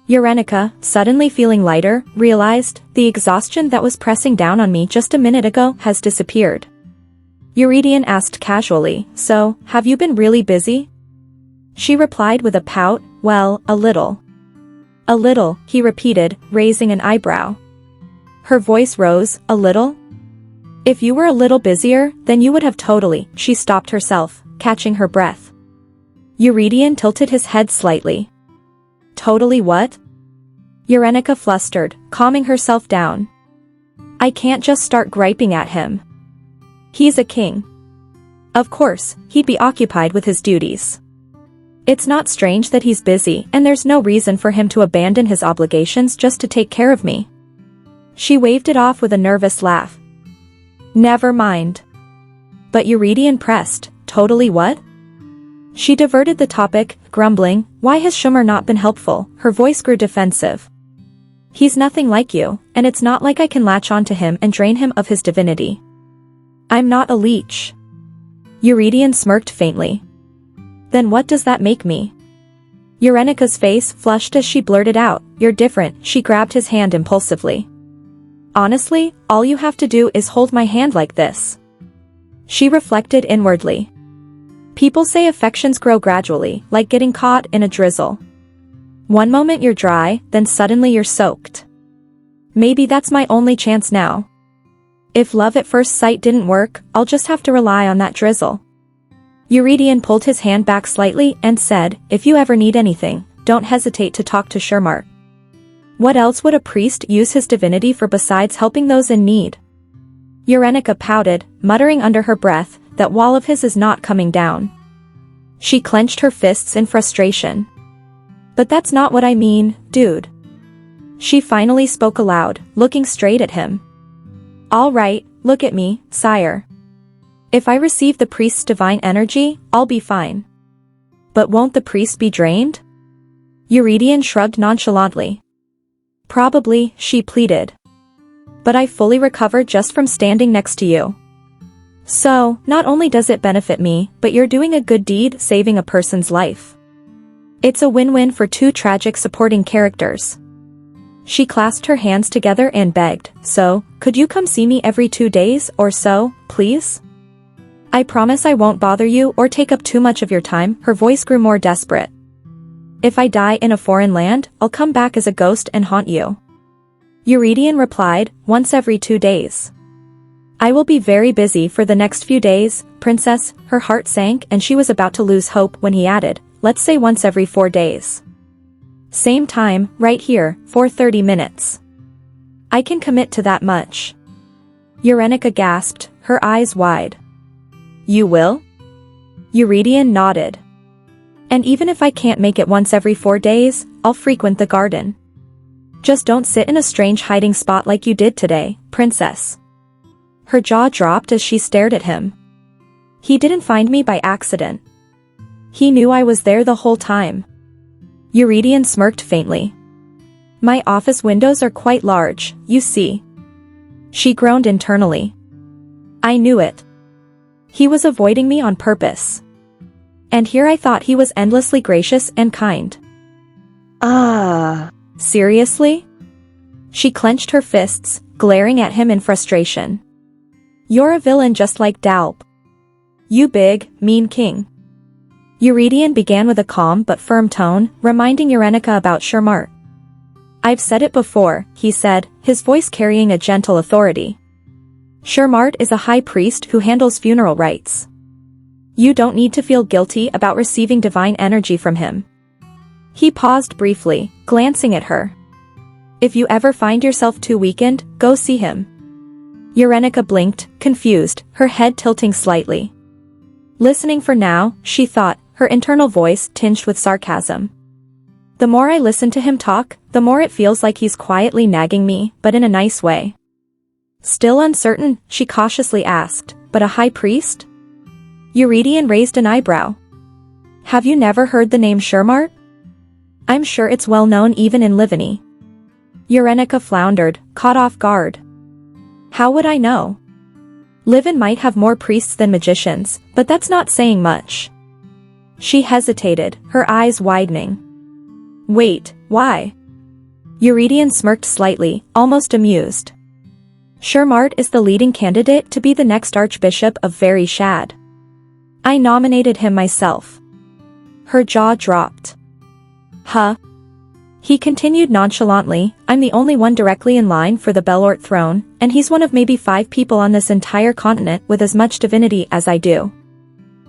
Yerenica, suddenly feeling lighter, realized, the exhaustion that was pressing down on me just a minute ago has disappeared. Eurydion asked casually, so, have you been really busy? She replied with a pout, well, a little. A little, he repeated, raising an eyebrow. Her voice rose, a little? If you were a little busier, then you would have totally, she stopped herself, catching her breath. Eurydion tilted his head slightly. Totally what? Yerenica flustered, calming herself down. I can't just start griping at him. He's a king. Of course, he'd be occupied with his duties. It's not strange that he's busy, and there's no reason for him to abandon his obligations just to take care of me. She waved it off with a nervous laugh. Never mind. But Eurydion pressed, totally what? She diverted the topic, grumbling, why has Shumer not been helpful? Her voice grew defensive. He's nothing like you, and it's not like I can latch onto him and drain him of his divinity. I'm not a leech. Eurydion smirked faintly. Then what does that make me? Yerenica's face flushed as she blurted out, you're different. She grabbed his hand impulsively. Honestly, all you have to do is hold my hand like this. She reflected inwardly. People say affections grow gradually, like getting caught in a drizzle. One moment you're dry, then suddenly you're soaked. Maybe that's my only chance now. If love at first sight didn't work, I'll just have to rely on that drizzle. Eurydion pulled his hand back slightly and said, if you ever need anything, don't hesitate to talk to Shumer. What else would a priest use his divinity for besides helping those in need? Yerenica pouted, muttering under her breath, that wall of his is not coming down. She clenched her fists in frustration. But that's not what I mean, dude. She finally spoke aloud, looking straight at him. All right, look at me, sire. If I receive the priest's divine energy, I'll be fine. But won't the priest be drained? Eurydion shrugged nonchalantly. Probably, she pleaded. But I fully recovered just from standing next to you. So, not only does it benefit me, but you're doing a good deed saving a person's life. It's a win-win for two tragic supporting characters. She clasped her hands together and begged, so, could you come see me every 2 days or so, please? I promise I won't bother you or take up too much of your time. Her voice grew more desperate. If I die in a foreign land, I'll come back as a ghost and haunt you. Eurydion replied, once every 2 days. I will be very busy for the next few days, princess. Her heart sank and she was about to lose hope when he added, let's say once every 4 days. Same time, right here, for 30 minutes. I can commit to that much. Yerenica gasped, her eyes wide. You will? Eurydion nodded. And even if I can't make it once every 4 days, I'll frequent the garden. Just don't sit in a strange hiding spot like you did today, princess. Her jaw dropped as she stared at him. He didn't find me by accident. He knew I was there the whole time. Eurydion smirked faintly. My office windows are quite large, you see. She groaned internally. I knew it. He was avoiding me on purpose. And here I thought he was endlessly gracious and kind. Seriously? She clenched her fists, glaring at him in frustration. You're a villain just like Dalp. You big, mean king. Eurydion began with a calm but firm tone, reminding Yerenica about Shermart. I've said it before, he said, his voice carrying a gentle authority. Shermart is a high priest who handles funeral rites. You don't need to feel guilty about receiving divine energy from him. He paused briefly, glancing at her. If you ever find yourself too weakened, go see him. Yerenica blinked, confused, her head tilting slightly. Listening for now, she thought, her internal voice tinged with sarcasm. The more I listen to him talk, the more it feels like he's quietly nagging me, but in a nice way. Still uncertain, she cautiously asked, but a high priest? Eurydion raised an eyebrow. Have you never heard the name Shermart? I'm sure it's well known even in Livany. Yerenica floundered, caught off guard. How would I know? Livin might have more priests than magicians, but that's not saying much. She hesitated, her eyes widening. Wait, why? Eurydion smirked slightly, almost amused. Shermart is the leading candidate to be the next Archbishop of Very Shad. I nominated him myself. Her jaw dropped. Huh? He continued nonchalantly, I'm the only one directly in line for the Belort throne, and he's one of maybe 5 people on this entire continent with as much divinity as I do.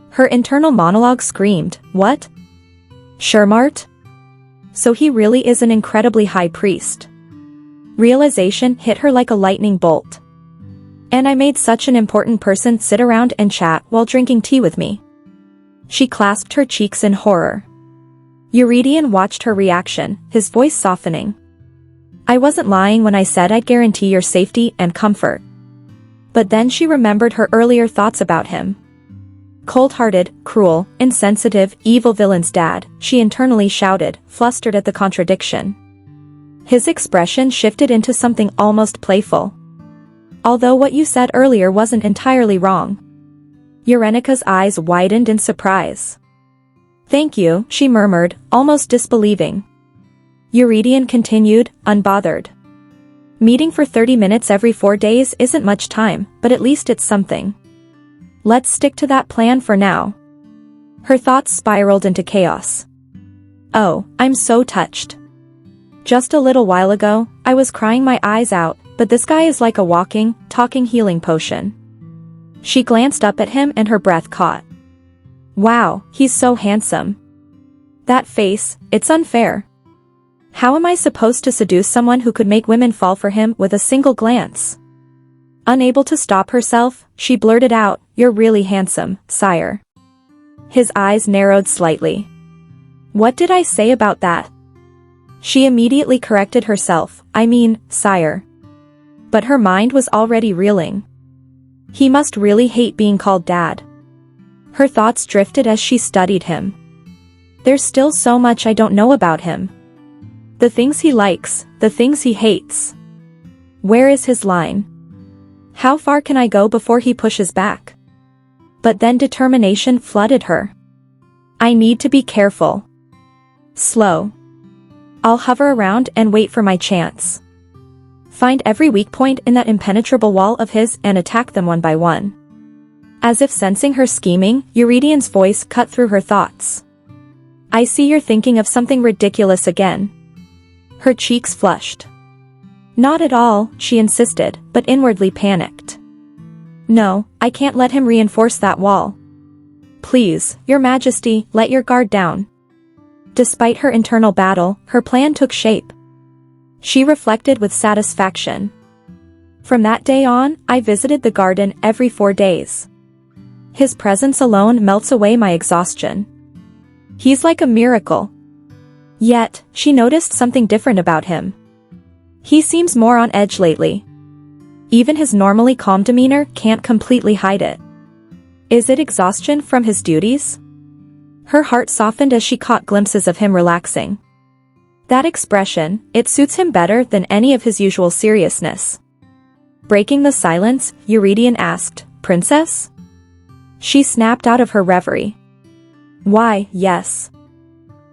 Her internal monologue screamed, what? Shermart? So he really is an incredibly high priest. Realization hit her like a lightning bolt. And I made such an important person sit around and chat while drinking tea with me. She clasped her cheeks in horror. Eurydion watched her reaction, his voice softening. I wasn't lying when I said I'd guarantee your safety and comfort. But then she remembered her earlier thoughts about him. Cold-hearted, cruel, insensitive, evil villain's dad, she internally shouted, flustered at the contradiction. His expression shifted into something almost playful. Although what you said earlier wasn't entirely wrong. Yerenica's eyes widened in surprise. Thank you, she murmured, almost disbelieving. Eurydion continued, unbothered. Meeting for 30 minutes every 4 days isn't much time, but at least it's something. Let's stick to that plan for now. Her thoughts spiraled into chaos. Oh, I'm so touched. Just a little while ago, I was crying my eyes out, but this guy is like a walking, talking healing potion. She glanced up at him and her breath caught. Wow, he's so handsome. That face, it's unfair. How am I supposed to seduce someone who could make women fall for him with a single glance? Unable to stop herself, she blurted out, You're really handsome, sire. His eyes narrowed slightly. What did I say about that? She immediately corrected herself, I mean, sire. But her mind was already reeling. He must really hate being called dad. Her thoughts drifted as she studied him. There's still so much I don't know about him. The things he likes, the things he hates. Where is his line? How far can I go before he pushes back? But then determination flooded her. I need to be careful. Slow. I'll hover around and wait for my chance. Find every weak point in that impenetrable wall of his and attack them one by one. As if sensing her scheming, Eurydian's voice cut through her thoughts. I see you're thinking of something ridiculous again. Her cheeks flushed. Not at all, she insisted, but inwardly panicked. No, I can't let him reinforce that wall. Please, Your Majesty, let your guard down. Despite her internal battle, her plan took shape. She reflected with satisfaction. From that day on, I visited the garden every 4 days. His presence alone melts away my exhaustion. He's like a miracle. Yet, she noticed something different about him. He seems more on edge lately. Even his normally calm demeanor can't completely hide it. Is it exhaustion from his duties? Her heart softened as she caught glimpses of him relaxing. That expression, it suits him better than any of his usual seriousness. Breaking the silence, Eurydian asked, Princess? She snapped out of her reverie. Why, yes.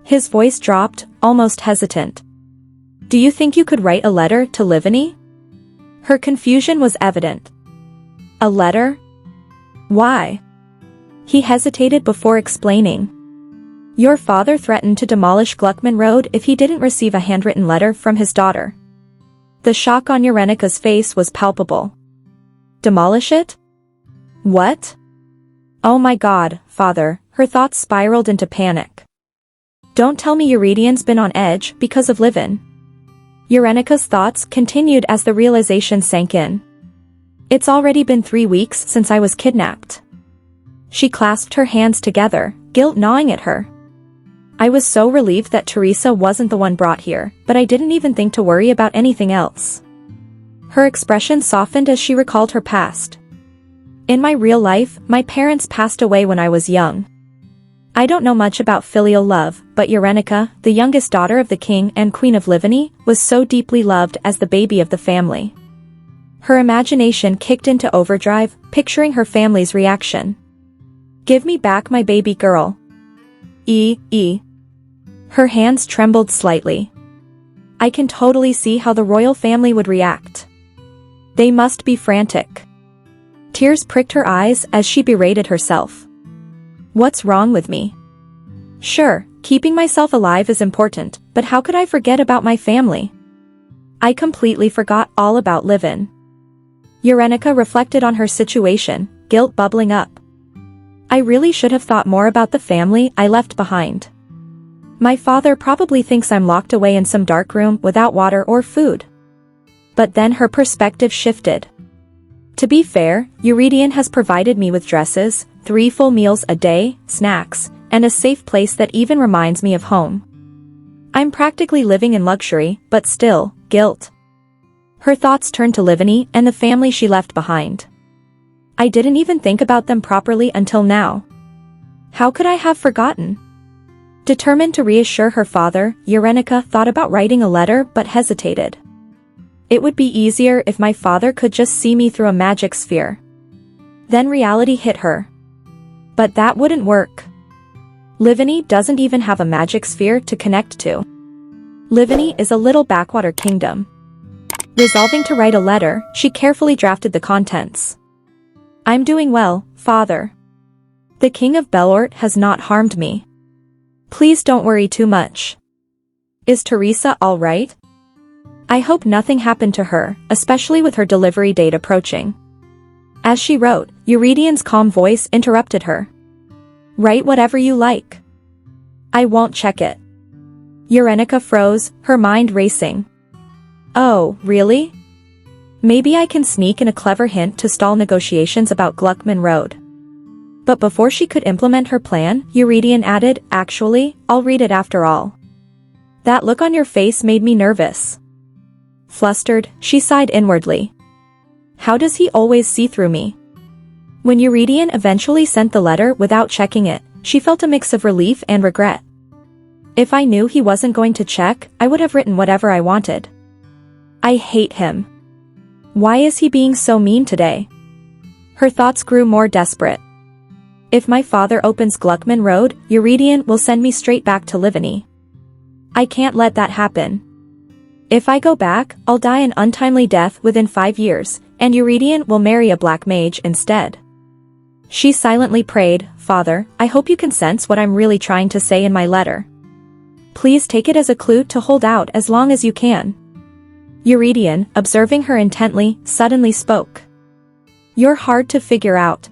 His voice dropped, almost hesitant. Do you think you could write a letter to Livany? Her confusion was evident. A letter? Why? He hesitated before explaining. Your father threatened to demolish Gluckman Road if he didn't receive a handwritten letter from his daughter. The shock on Yerenica's face was palpable. Demolish it? What? Oh my God, father, her thoughts spiraled into panic. Don't tell me Eurydian's been on edge because of Livin. Yerenica's thoughts continued as the realization sank in. It's already been 3 weeks since I was kidnapped. She clasped her hands together, guilt gnawing at her. I was so relieved that Teresa wasn't the one brought here, but I didn't even think to worry about anything else. Her expression softened as she recalled her past. In my real life, my parents passed away when I was young. I don't know much about filial love, but Yerenica, the youngest daughter of the king and queen of Livany, was so deeply loved as the baby of the family. Her imagination kicked into overdrive, picturing her family's reaction. Give me back my baby girl. Her hands trembled slightly. I can totally see how the royal family would react. They must be frantic. Tears pricked her eyes as she berated herself. What's wrong with me? Sure, keeping myself alive is important, but how could I forget about my family? I completely forgot all about Livin. Yerenica reflected on her situation, guilt bubbling up. I really should have thought more about the family I left behind. My father probably thinks I'm locked away in some dark room without water or food. But then her perspective shifted. To be fair, Eurydian has provided me with dresses, 3 full meals a day, snacks, and a safe place that even reminds me of home. I'm practically living in luxury, but still, guilt. Her thoughts turned to Livany and the family she left behind. I didn't even think about them properly until now. How could I have forgotten? Determined to reassure her father, Yerenica thought about writing a letter but hesitated. It would be easier if my father could just see me through a magic sphere. Then reality hit her. But that wouldn't work. Livany doesn't even have a magic sphere to connect to. Livany is a little backwater kingdom. Resolving to write a letter, she carefully drafted the contents. I'm doing well, father. The king of Belort has not harmed me. Please don't worry too much. Is Teresa all right? I hope nothing happened to her, especially with her delivery date approaching. As she wrote, Eurydian's calm voice interrupted her. Write whatever you like. I won't check it. Yerenica froze, her mind racing. Oh, really? Maybe I can sneak in a clever hint to stall negotiations about Gluckman Road. But before she could implement her plan, Eurydian added, actually, I'll read it after all. That look on your face made me nervous. Flustered, she sighed inwardly. How does he always see through me? When Eurydian eventually sent the letter without checking it, she felt a mix of relief and regret. If I knew he wasn't going to check, I would have written whatever I wanted. I hate him. Why is he being so mean today? Her thoughts grew more desperate. If my father opens Gluckman Road, Eurydion will send me straight back to Livany. I can't let that happen. If I go back, I'll die an untimely death within 5 years, and Eurydion will marry a black mage instead. She silently prayed, "Father, I hope you can sense what I'm really trying to say in my letter. Please take it as a clue to hold out as long as you can." Eurydion, observing her intently, suddenly spoke. "You're hard to figure out.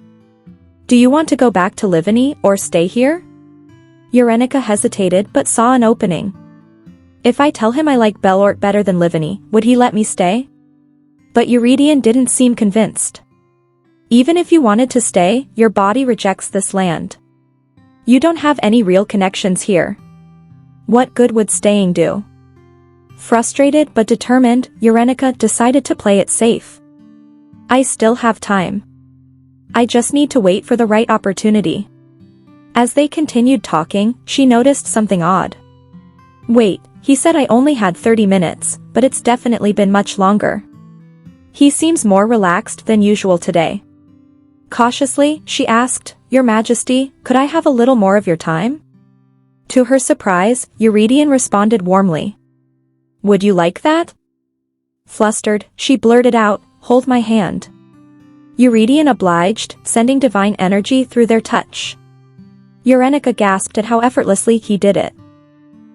Do you want to go back to Livany or stay here?" Yerenica hesitated but saw an opening. If I tell him I like Belort better than Livany, would he let me stay? But Eurydion didn't seem convinced. Even if you wanted to stay, your body rejects this land. You don't have any real connections here. What good would staying do? Frustrated but determined, Yerenica decided to play it safe. I still have time. I just need to wait for the right opportunity. As they continued talking, she noticed something odd. Wait, he said I only had 30 minutes, but it's definitely been much longer. He seems more relaxed than usual today. Cautiously, she asked, "Your Majesty, could I have a little more of your time?" To her surprise, Eurydion responded warmly. "Would you like that?" Flustered, she blurted out, "Hold my hand." Eurydion obliged, sending divine energy through their touch. Yerenica gasped at how effortlessly he did it.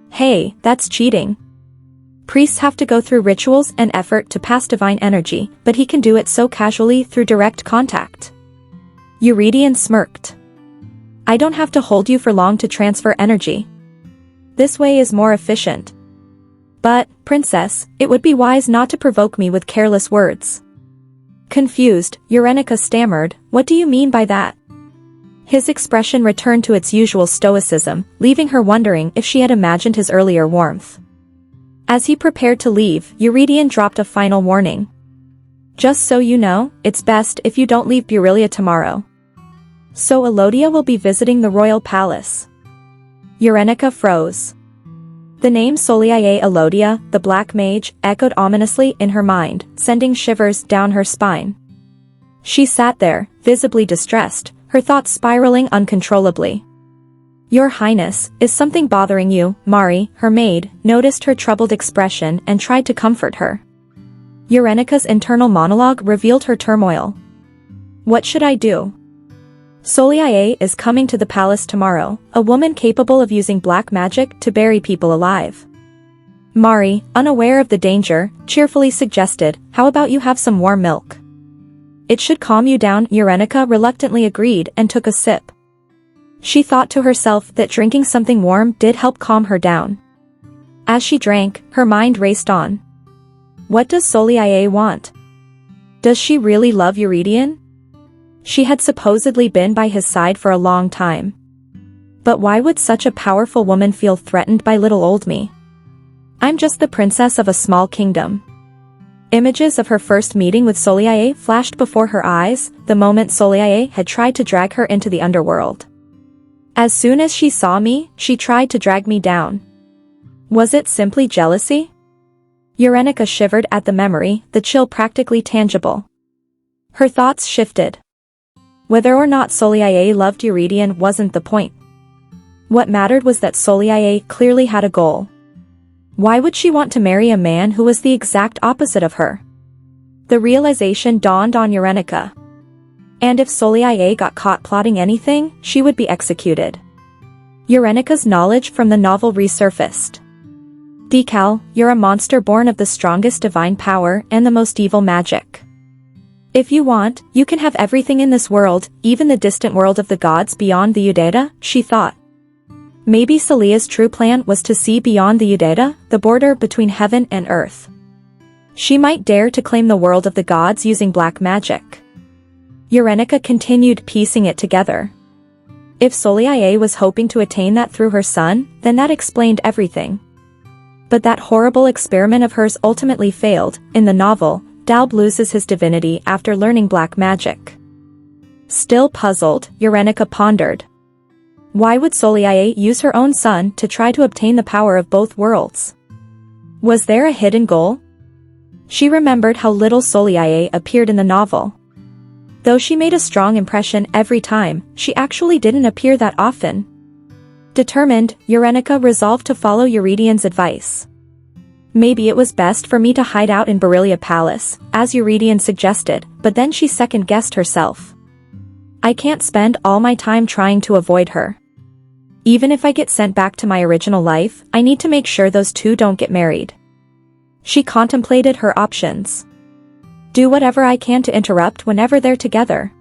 Hey, that's cheating. Priests have to go through rituals and effort to pass divine energy, but he can do it so casually through direct contact. Eurydion smirked. I don't have to hold you for long to transfer energy. This way is more efficient. But, Princess, it would be wise not to provoke me with careless words. Confused, Yerenica stammered, "What do you mean by that?" His expression returned to its usual stoicism, leaving her wondering if she had imagined his earlier warmth. As he prepared to leave, Eurydion dropped a final warning. Just so you know, it's best if you don't leave Berylia tomorrow. So Elodia will be visiting the royal palace. Yerenica froze. The name Soliae Elodia, the black mage, echoed ominously in her mind, sending shivers down her spine. She sat there, visibly distressed, her thoughts spiraling uncontrollably. Your Highness, is something bothering you? Mari, her maid, noticed her troubled expression and tried to comfort her. Yerenica's internal monologue revealed her turmoil. What should I do? Soliae is coming to the palace tomorrow, a woman capable of using black magic to bury people alive. Mari, unaware of the danger, cheerfully suggested, how about you have some warm milk? It should calm you down. Yerenica reluctantly agreed and took a sip. She thought to herself that drinking something warm did help calm her down. As she drank, her mind raced on. What does Soliae want? Does she really love Eurydion? She had supposedly been by his side for a long time. But why would such a powerful woman feel threatened by little old me? I'm just the princess of a small kingdom. Images of her first meeting with Soliae flashed before her eyes, the moment Soliae had tried to drag her into the underworld. As soon as she saw me, she tried to drag me down. Was it simply jealousy? Yerenica shivered at the memory, the chill practically tangible. Her thoughts shifted. Whether or not Soliae loved Eurydion wasn't the point. What mattered was that Soliae clearly had a goal. Why would she want to marry a man who was the exact opposite of her? The realization dawned on Yerenica. And if Soliae got caught plotting anything, she would be executed. Yerenica's knowledge from the novel resurfaced. Decal, you're a monster born of the strongest divine power and the most evil magic. If you want, you can have everything in this world, even the distant world of the gods beyond the Udeta, she thought. Maybe Celia's true plan was to see beyond the Udeta, the border between heaven and earth. She might dare to claim the world of the gods using black magic. Yerenica continued piecing it together. If Soliae was hoping to attain that through her son, then that explained everything. But that horrible experiment of hers ultimately failed. In the novel, Dalb loses his divinity after learning black magic. Still puzzled, Yerenica pondered. Why would Soliae use her own son to try to obtain the power of both worlds? Was there a hidden goal? She remembered how little Soliae appeared in the novel. Though she made a strong impression every time, she actually didn't appear that often. Determined, Yerenica resolved to follow Eurydian's advice. Maybe it was best for me to hide out in Berelia Palace, as Eurydian suggested, but then she second-guessed herself. I can't spend all my time trying to avoid her. Even if I get sent back to my original life, I need to make sure those two don't get married. She contemplated her options. Do whatever I can to interrupt whenever they're together.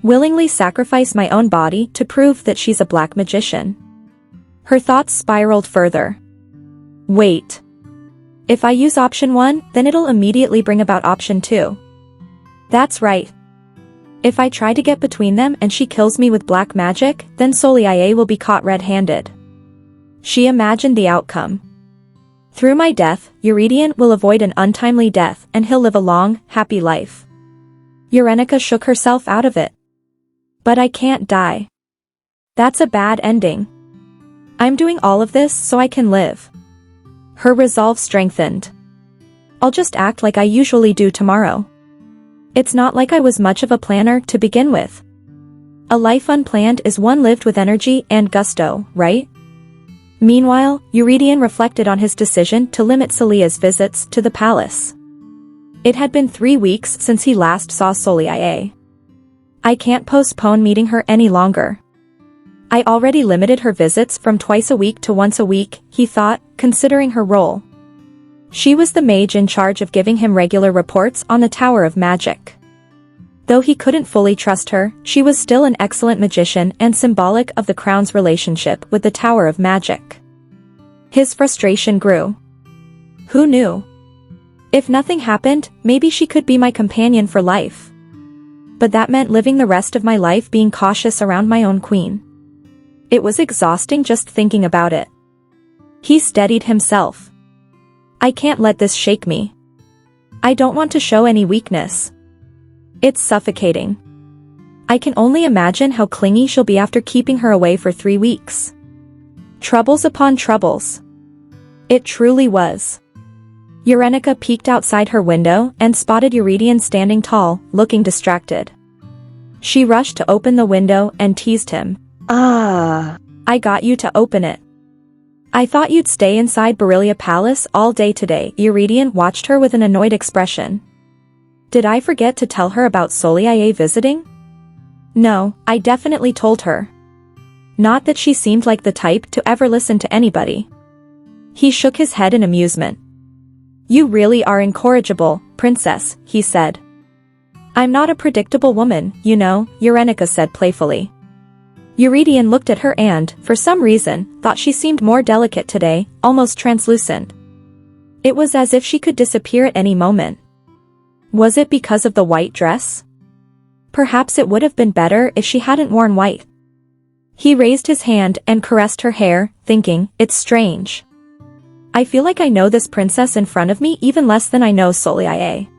Willingly sacrifice my own body to prove that she's a black magician. Her thoughts spiraled further. Wait. If I use option 1, then it'll immediately bring about option 2. That's right. If I try to get between them and she kills me with black magic, then Soliae will be caught red-handed. She imagined the outcome. Through my death, Eurydian will avoid an untimely death and he'll live a long, happy life. Yerenica shook herself out of it. But I can't die. That's a bad ending. I'm doing all of this so I can live. Her resolve strengthened. I'll just act like I usually do tomorrow. It's not like I was much of a planner to begin with. A life unplanned is one lived with energy and gusto, right? Meanwhile, Eurydian reflected on his decision to limit Celia's visits to the palace. It had been 3 weeks since he last saw Soliae. I can't postpone meeting her any longer. I already limited her visits from twice a week to once a week, he thought, considering her role. She was the mage in charge of giving him regular reports on the Tower of Magic. Though he couldn't fully trust her, she was still an excellent magician and symbolic of the crown's relationship with the Tower of Magic. His frustration grew. Who knew? If nothing happened, maybe she could be my companion for life. But that meant living the rest of my life being cautious around my own queen. It was exhausting just thinking about it. He steadied himself. I can't let this shake me. I don't want to show any weakness. It's suffocating. I can only imagine how clingy she'll be after keeping her away for 3 weeks. Troubles upon troubles. It truly was. Yerenica peeked outside her window and spotted Eurydian standing tall, looking distracted. She rushed to open the window and teased him. I got you to open it. I thought you'd stay inside Berelia Palace all day today. Eurydian watched her with an annoyed expression. Did I forget to tell her about Soliae visiting? No, I definitely told her. Not that she seemed like the type to ever listen to anybody. He shook his head in amusement. You really are incorrigible, princess, he said. I'm not a predictable woman, you know, Yerenica said playfully. Eurydian looked at her and, for some reason, thought she seemed more delicate today, almost translucent. It was as if she could disappear at any moment. Was it because of the white dress? Perhaps it would have been better if she hadn't worn white. He raised his hand and caressed her hair, thinking, it's strange. I feel like I know this princess in front of me even less than I know Soliae.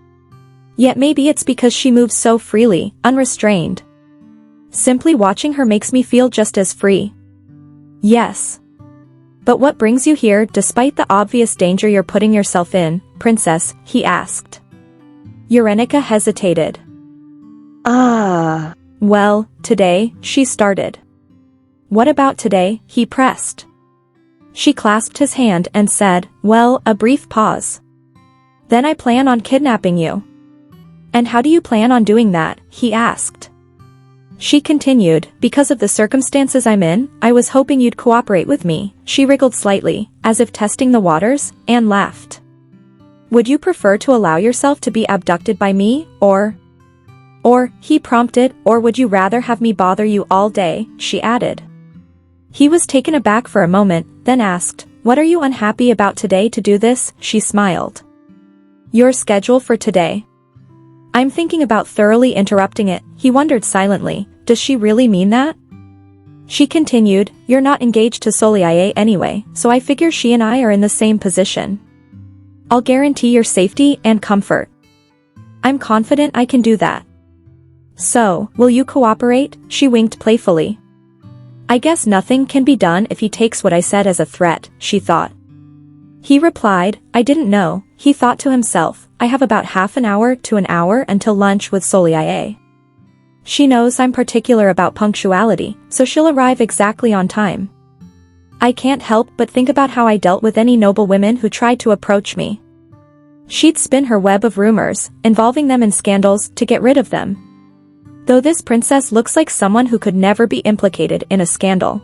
Yet maybe it's because she moves so freely, unrestrained. Simply watching her makes me feel just as free. Yes. But what brings you here despite the obvious danger you're putting yourself in, princess, he asked. Yerenica hesitated. Well, today, she started. What about today, he pressed. She clasped his hand and said, well, a brief pause. Then I plan on kidnapping you. And how do you plan on doing that, he asked. She continued, because of the circumstances I'm in, I was hoping you'd cooperate with me. She wriggled slightly, as if testing the waters, and laughed. Would you prefer to allow yourself to be abducted by me, or, he prompted, or would you rather have me bother you all day, she added. He was taken aback for a moment, then asked, what are you unhappy about today to do this, she smiled. Your schedule for today. I'm thinking about thoroughly interrupting it, he wondered silently, does she really mean that? She continued, you're not engaged to Soliae anyway, so I figure she and I are in the same position. I'll guarantee your safety and comfort. I'm confident I can do that. So, will you cooperate? She winked playfully. I guess nothing can be done if he takes what I said as a threat, she thought. He replied, I didn't know. He thought to himself, I have about half an hour to an hour until lunch with Solia. She knows I'm particular about punctuality, so she'll arrive exactly on time. I can't help but think about how I dealt with any noble women who tried to approach me. She'd spin her web of rumors, involving them in scandals, to get rid of them. Though this princess looks like someone who could never be implicated in a scandal.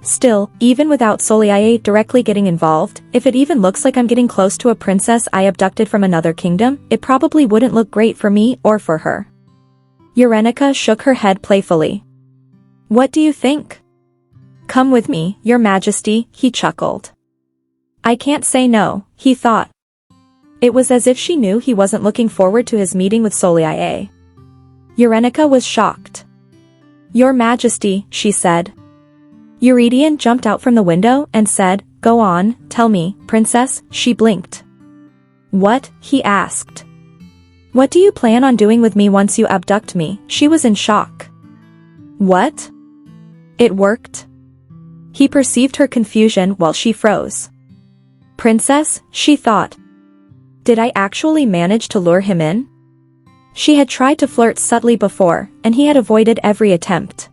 Still, even without Solia directly getting involved, if it even looks like I'm getting close to a princess I abducted from another kingdom, it probably wouldn't look great for me or for her. Yerenica shook her head playfully. What do you think? Come with me, Your Majesty, he chuckled. I can't say no, he thought. It was as if she knew he wasn't looking forward to his meeting with Solia. Yerenica was shocked. Your Majesty, she said. Eurydion jumped out from the window and said, Go on, tell me, princess, she blinked. What? He asked. What do you plan on doing with me once you abduct me? She was in shock. What? It worked? He perceived her confusion while she froze. Princess, she thought. Did I actually manage to lure him in? She had tried to flirt subtly before, and he had avoided every attempt.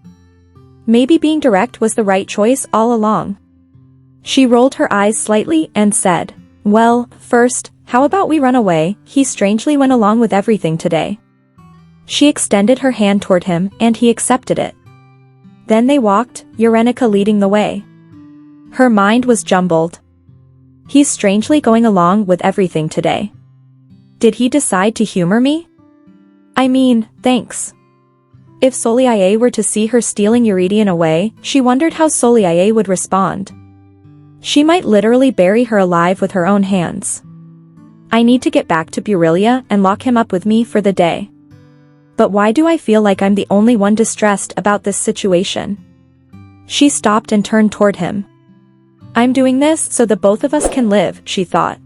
Maybe being direct was the right choice all along. She rolled her eyes slightly and said, Well, first, how about we run away? He strangely went along with everything today. She extended her hand toward him, and he accepted it. Then they walked, Yerenica leading the way. Her mind was jumbled. He's strangely going along with everything today. Did he decide to humor me? I mean, thanks. If Solia were to see her stealing Eurydion away, she wondered how Solia would respond. She might literally bury her alive with her own hands. I need to get back to Burilia and lock him up with me for the day. But why do I feel like I'm the only one distressed about this situation? She stopped and turned toward him. I'm doing this so the both of us can live, she thought.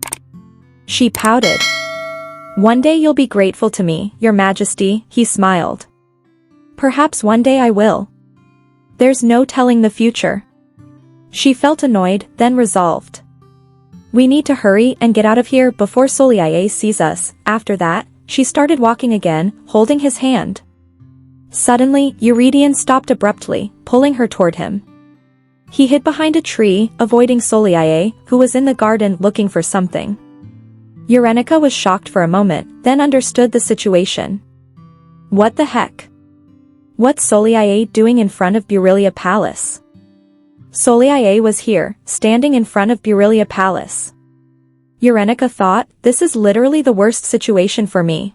She pouted. One day you'll be grateful to me, Your Majesty, he smiled. Perhaps one day I will. There's no telling the future. She felt annoyed, then resolved. We need to hurry and get out of here before Solia sees us. After that, she started walking again, holding his hand. Suddenly, Eurydion stopped abruptly, pulling her toward him. He hid behind a tree, avoiding Solia, who was in the garden looking for something. Yerenica was shocked for a moment, then understood the situation. What the heck? What's Solia doing in front of Burilia Palace? Solia was here, standing in front of Burilia Palace. Yerenica thought, this is literally the worst situation for me.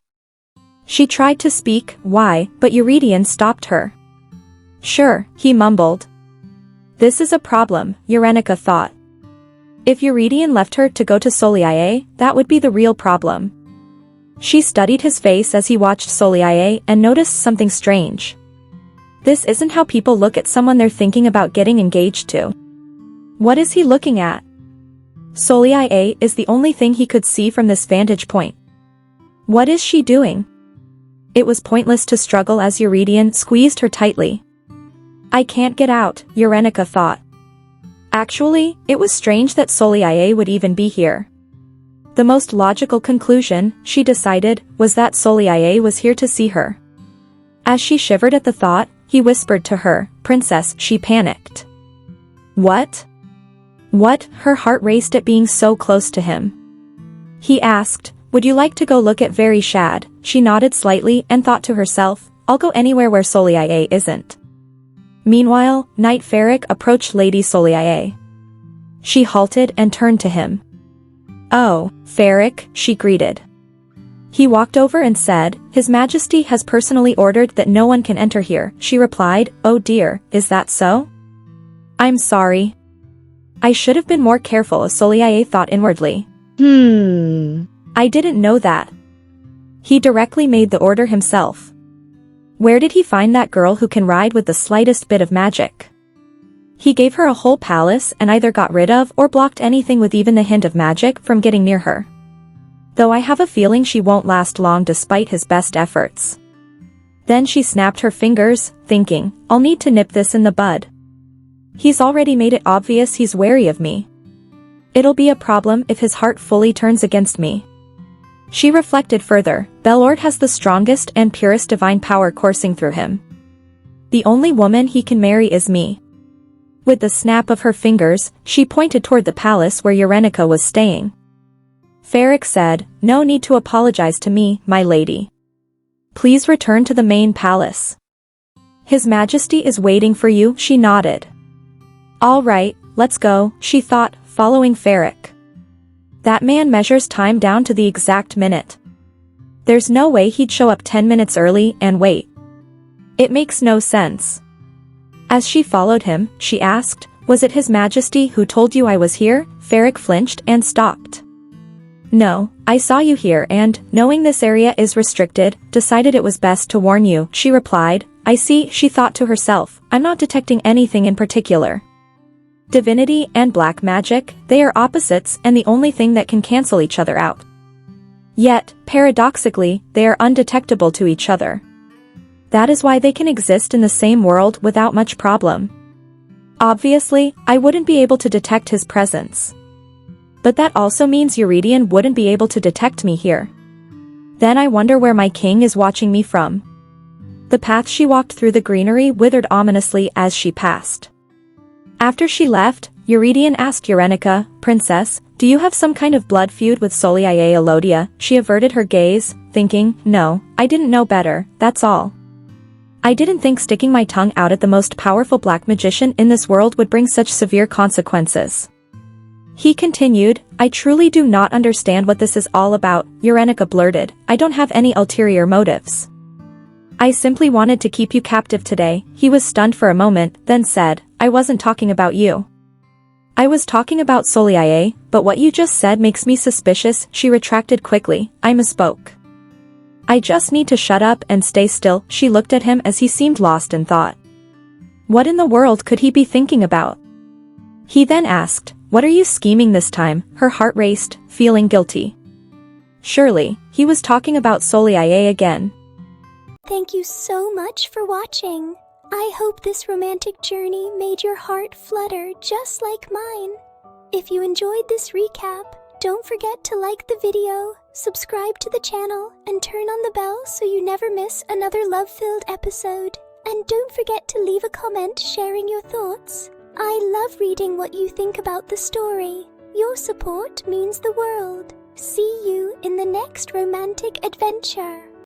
She tried to speak, why, but Eurydion stopped her. Sure, he mumbled. This is a problem, Yerenica thought. If Eurydion left her to go to Solia, that would be the real problem. She studied his face as he watched Solia and noticed something strange. This isn't how people look at someone they're thinking about getting engaged to. What is he looking at? Solia is the only thing he could see from this vantage point. What is she doing? It was pointless to struggle as Eurydion squeezed her tightly. I can't get out, Yerenica thought. Actually, it was strange that Solia would even be here. The most logical conclusion, she decided, was that Solia was here to see her. As she shivered at the thought, he whispered to her, Princess, she panicked. What? What? Her heart raced at being so close to him. He asked, would you like to go look at Very Shad? She nodded slightly and thought to herself, I'll go anywhere where Solia isn't. Meanwhile, Knight Ferric approached Lady Solia. She halted and turned to him. Oh, Ferric, she greeted. He walked over and said, His Majesty has personally ordered that no one can enter here. She replied, oh dear, is that so? I'm sorry. I should have been more careful, Solia thought inwardly. I didn't know that. He directly made the order himself. Where did he find that girl who can ride with the slightest bit of magic? He gave her a whole palace and either got rid of or blocked anything with even a hint of magic from getting near her. Though I have a feeling she won't last long despite his best efforts. Then she snapped her fingers, thinking, I'll need to nip this in the bud. He's already made it obvious he's wary of me. It'll be a problem if his heart fully turns against me. She reflected further. Belord has the strongest and purest divine power coursing through him. The only woman he can marry is me. With the snap of her fingers, she pointed toward the palace where Yerenica was staying. Ferik said, "No need to apologize to me, my lady. Please return to the main palace. His Majesty is waiting for you." She nodded. "All right, let's go," she thought, following Ferik. That man measures time down to the exact minute. There's no way he'd show up 10 minutes early and wait. It makes no sense. As she followed him, she asked, "Was it His Majesty who told you I was here?" Ferik flinched and stopped. "No, I saw you here and, knowing this area is restricted, decided it was best to warn you," she replied. "I see," she thought to herself, "I'm not detecting anything in particular. Divinity and black magic, they are opposites and the only thing that can cancel each other out. Yet, paradoxically, they are undetectable to each other. That is why they can exist in the same world without much problem. Obviously, I wouldn't be able to detect his presence. But that also means Eurydion wouldn't be able to detect me here. Then I wonder where my king is watching me from." The path she walked through the greenery withered ominously as she passed. After she left, Eurydion asked Yerenica, "Princess, do you have some kind of blood feud with Soliae Elodia?" She averted her gaze, thinking, "No, I didn't know better, that's all. I didn't think sticking my tongue out at the most powerful black magician in this world would bring such severe consequences." He continued, "I truly do not understand what this is all about," Yerenica blurted. "I don't have any ulterior motives. I simply wanted to keep you captive today." He was stunned for a moment, then said, "I wasn't talking about you. I was talking about Soliae, but what you just said makes me suspicious." She retracted quickly. "I misspoke. I just need to shut up and stay still." She looked at him as he seemed lost in thought. What in the world could he be thinking about? He then asked, "What are you scheming this time?" Her heart raced, feeling guilty. Surely, he was talking about Soliae again. Thank you so much for watching. I hope this romantic journey made your heart flutter just like mine. If you enjoyed this recap, don't forget to like the video, subscribe to the channel, and turn on the bell so you never miss another love-filled episode. And don't forget to leave a comment sharing your thoughts. I love reading what you think about the story. Your support means the world. See you in the next romantic adventure.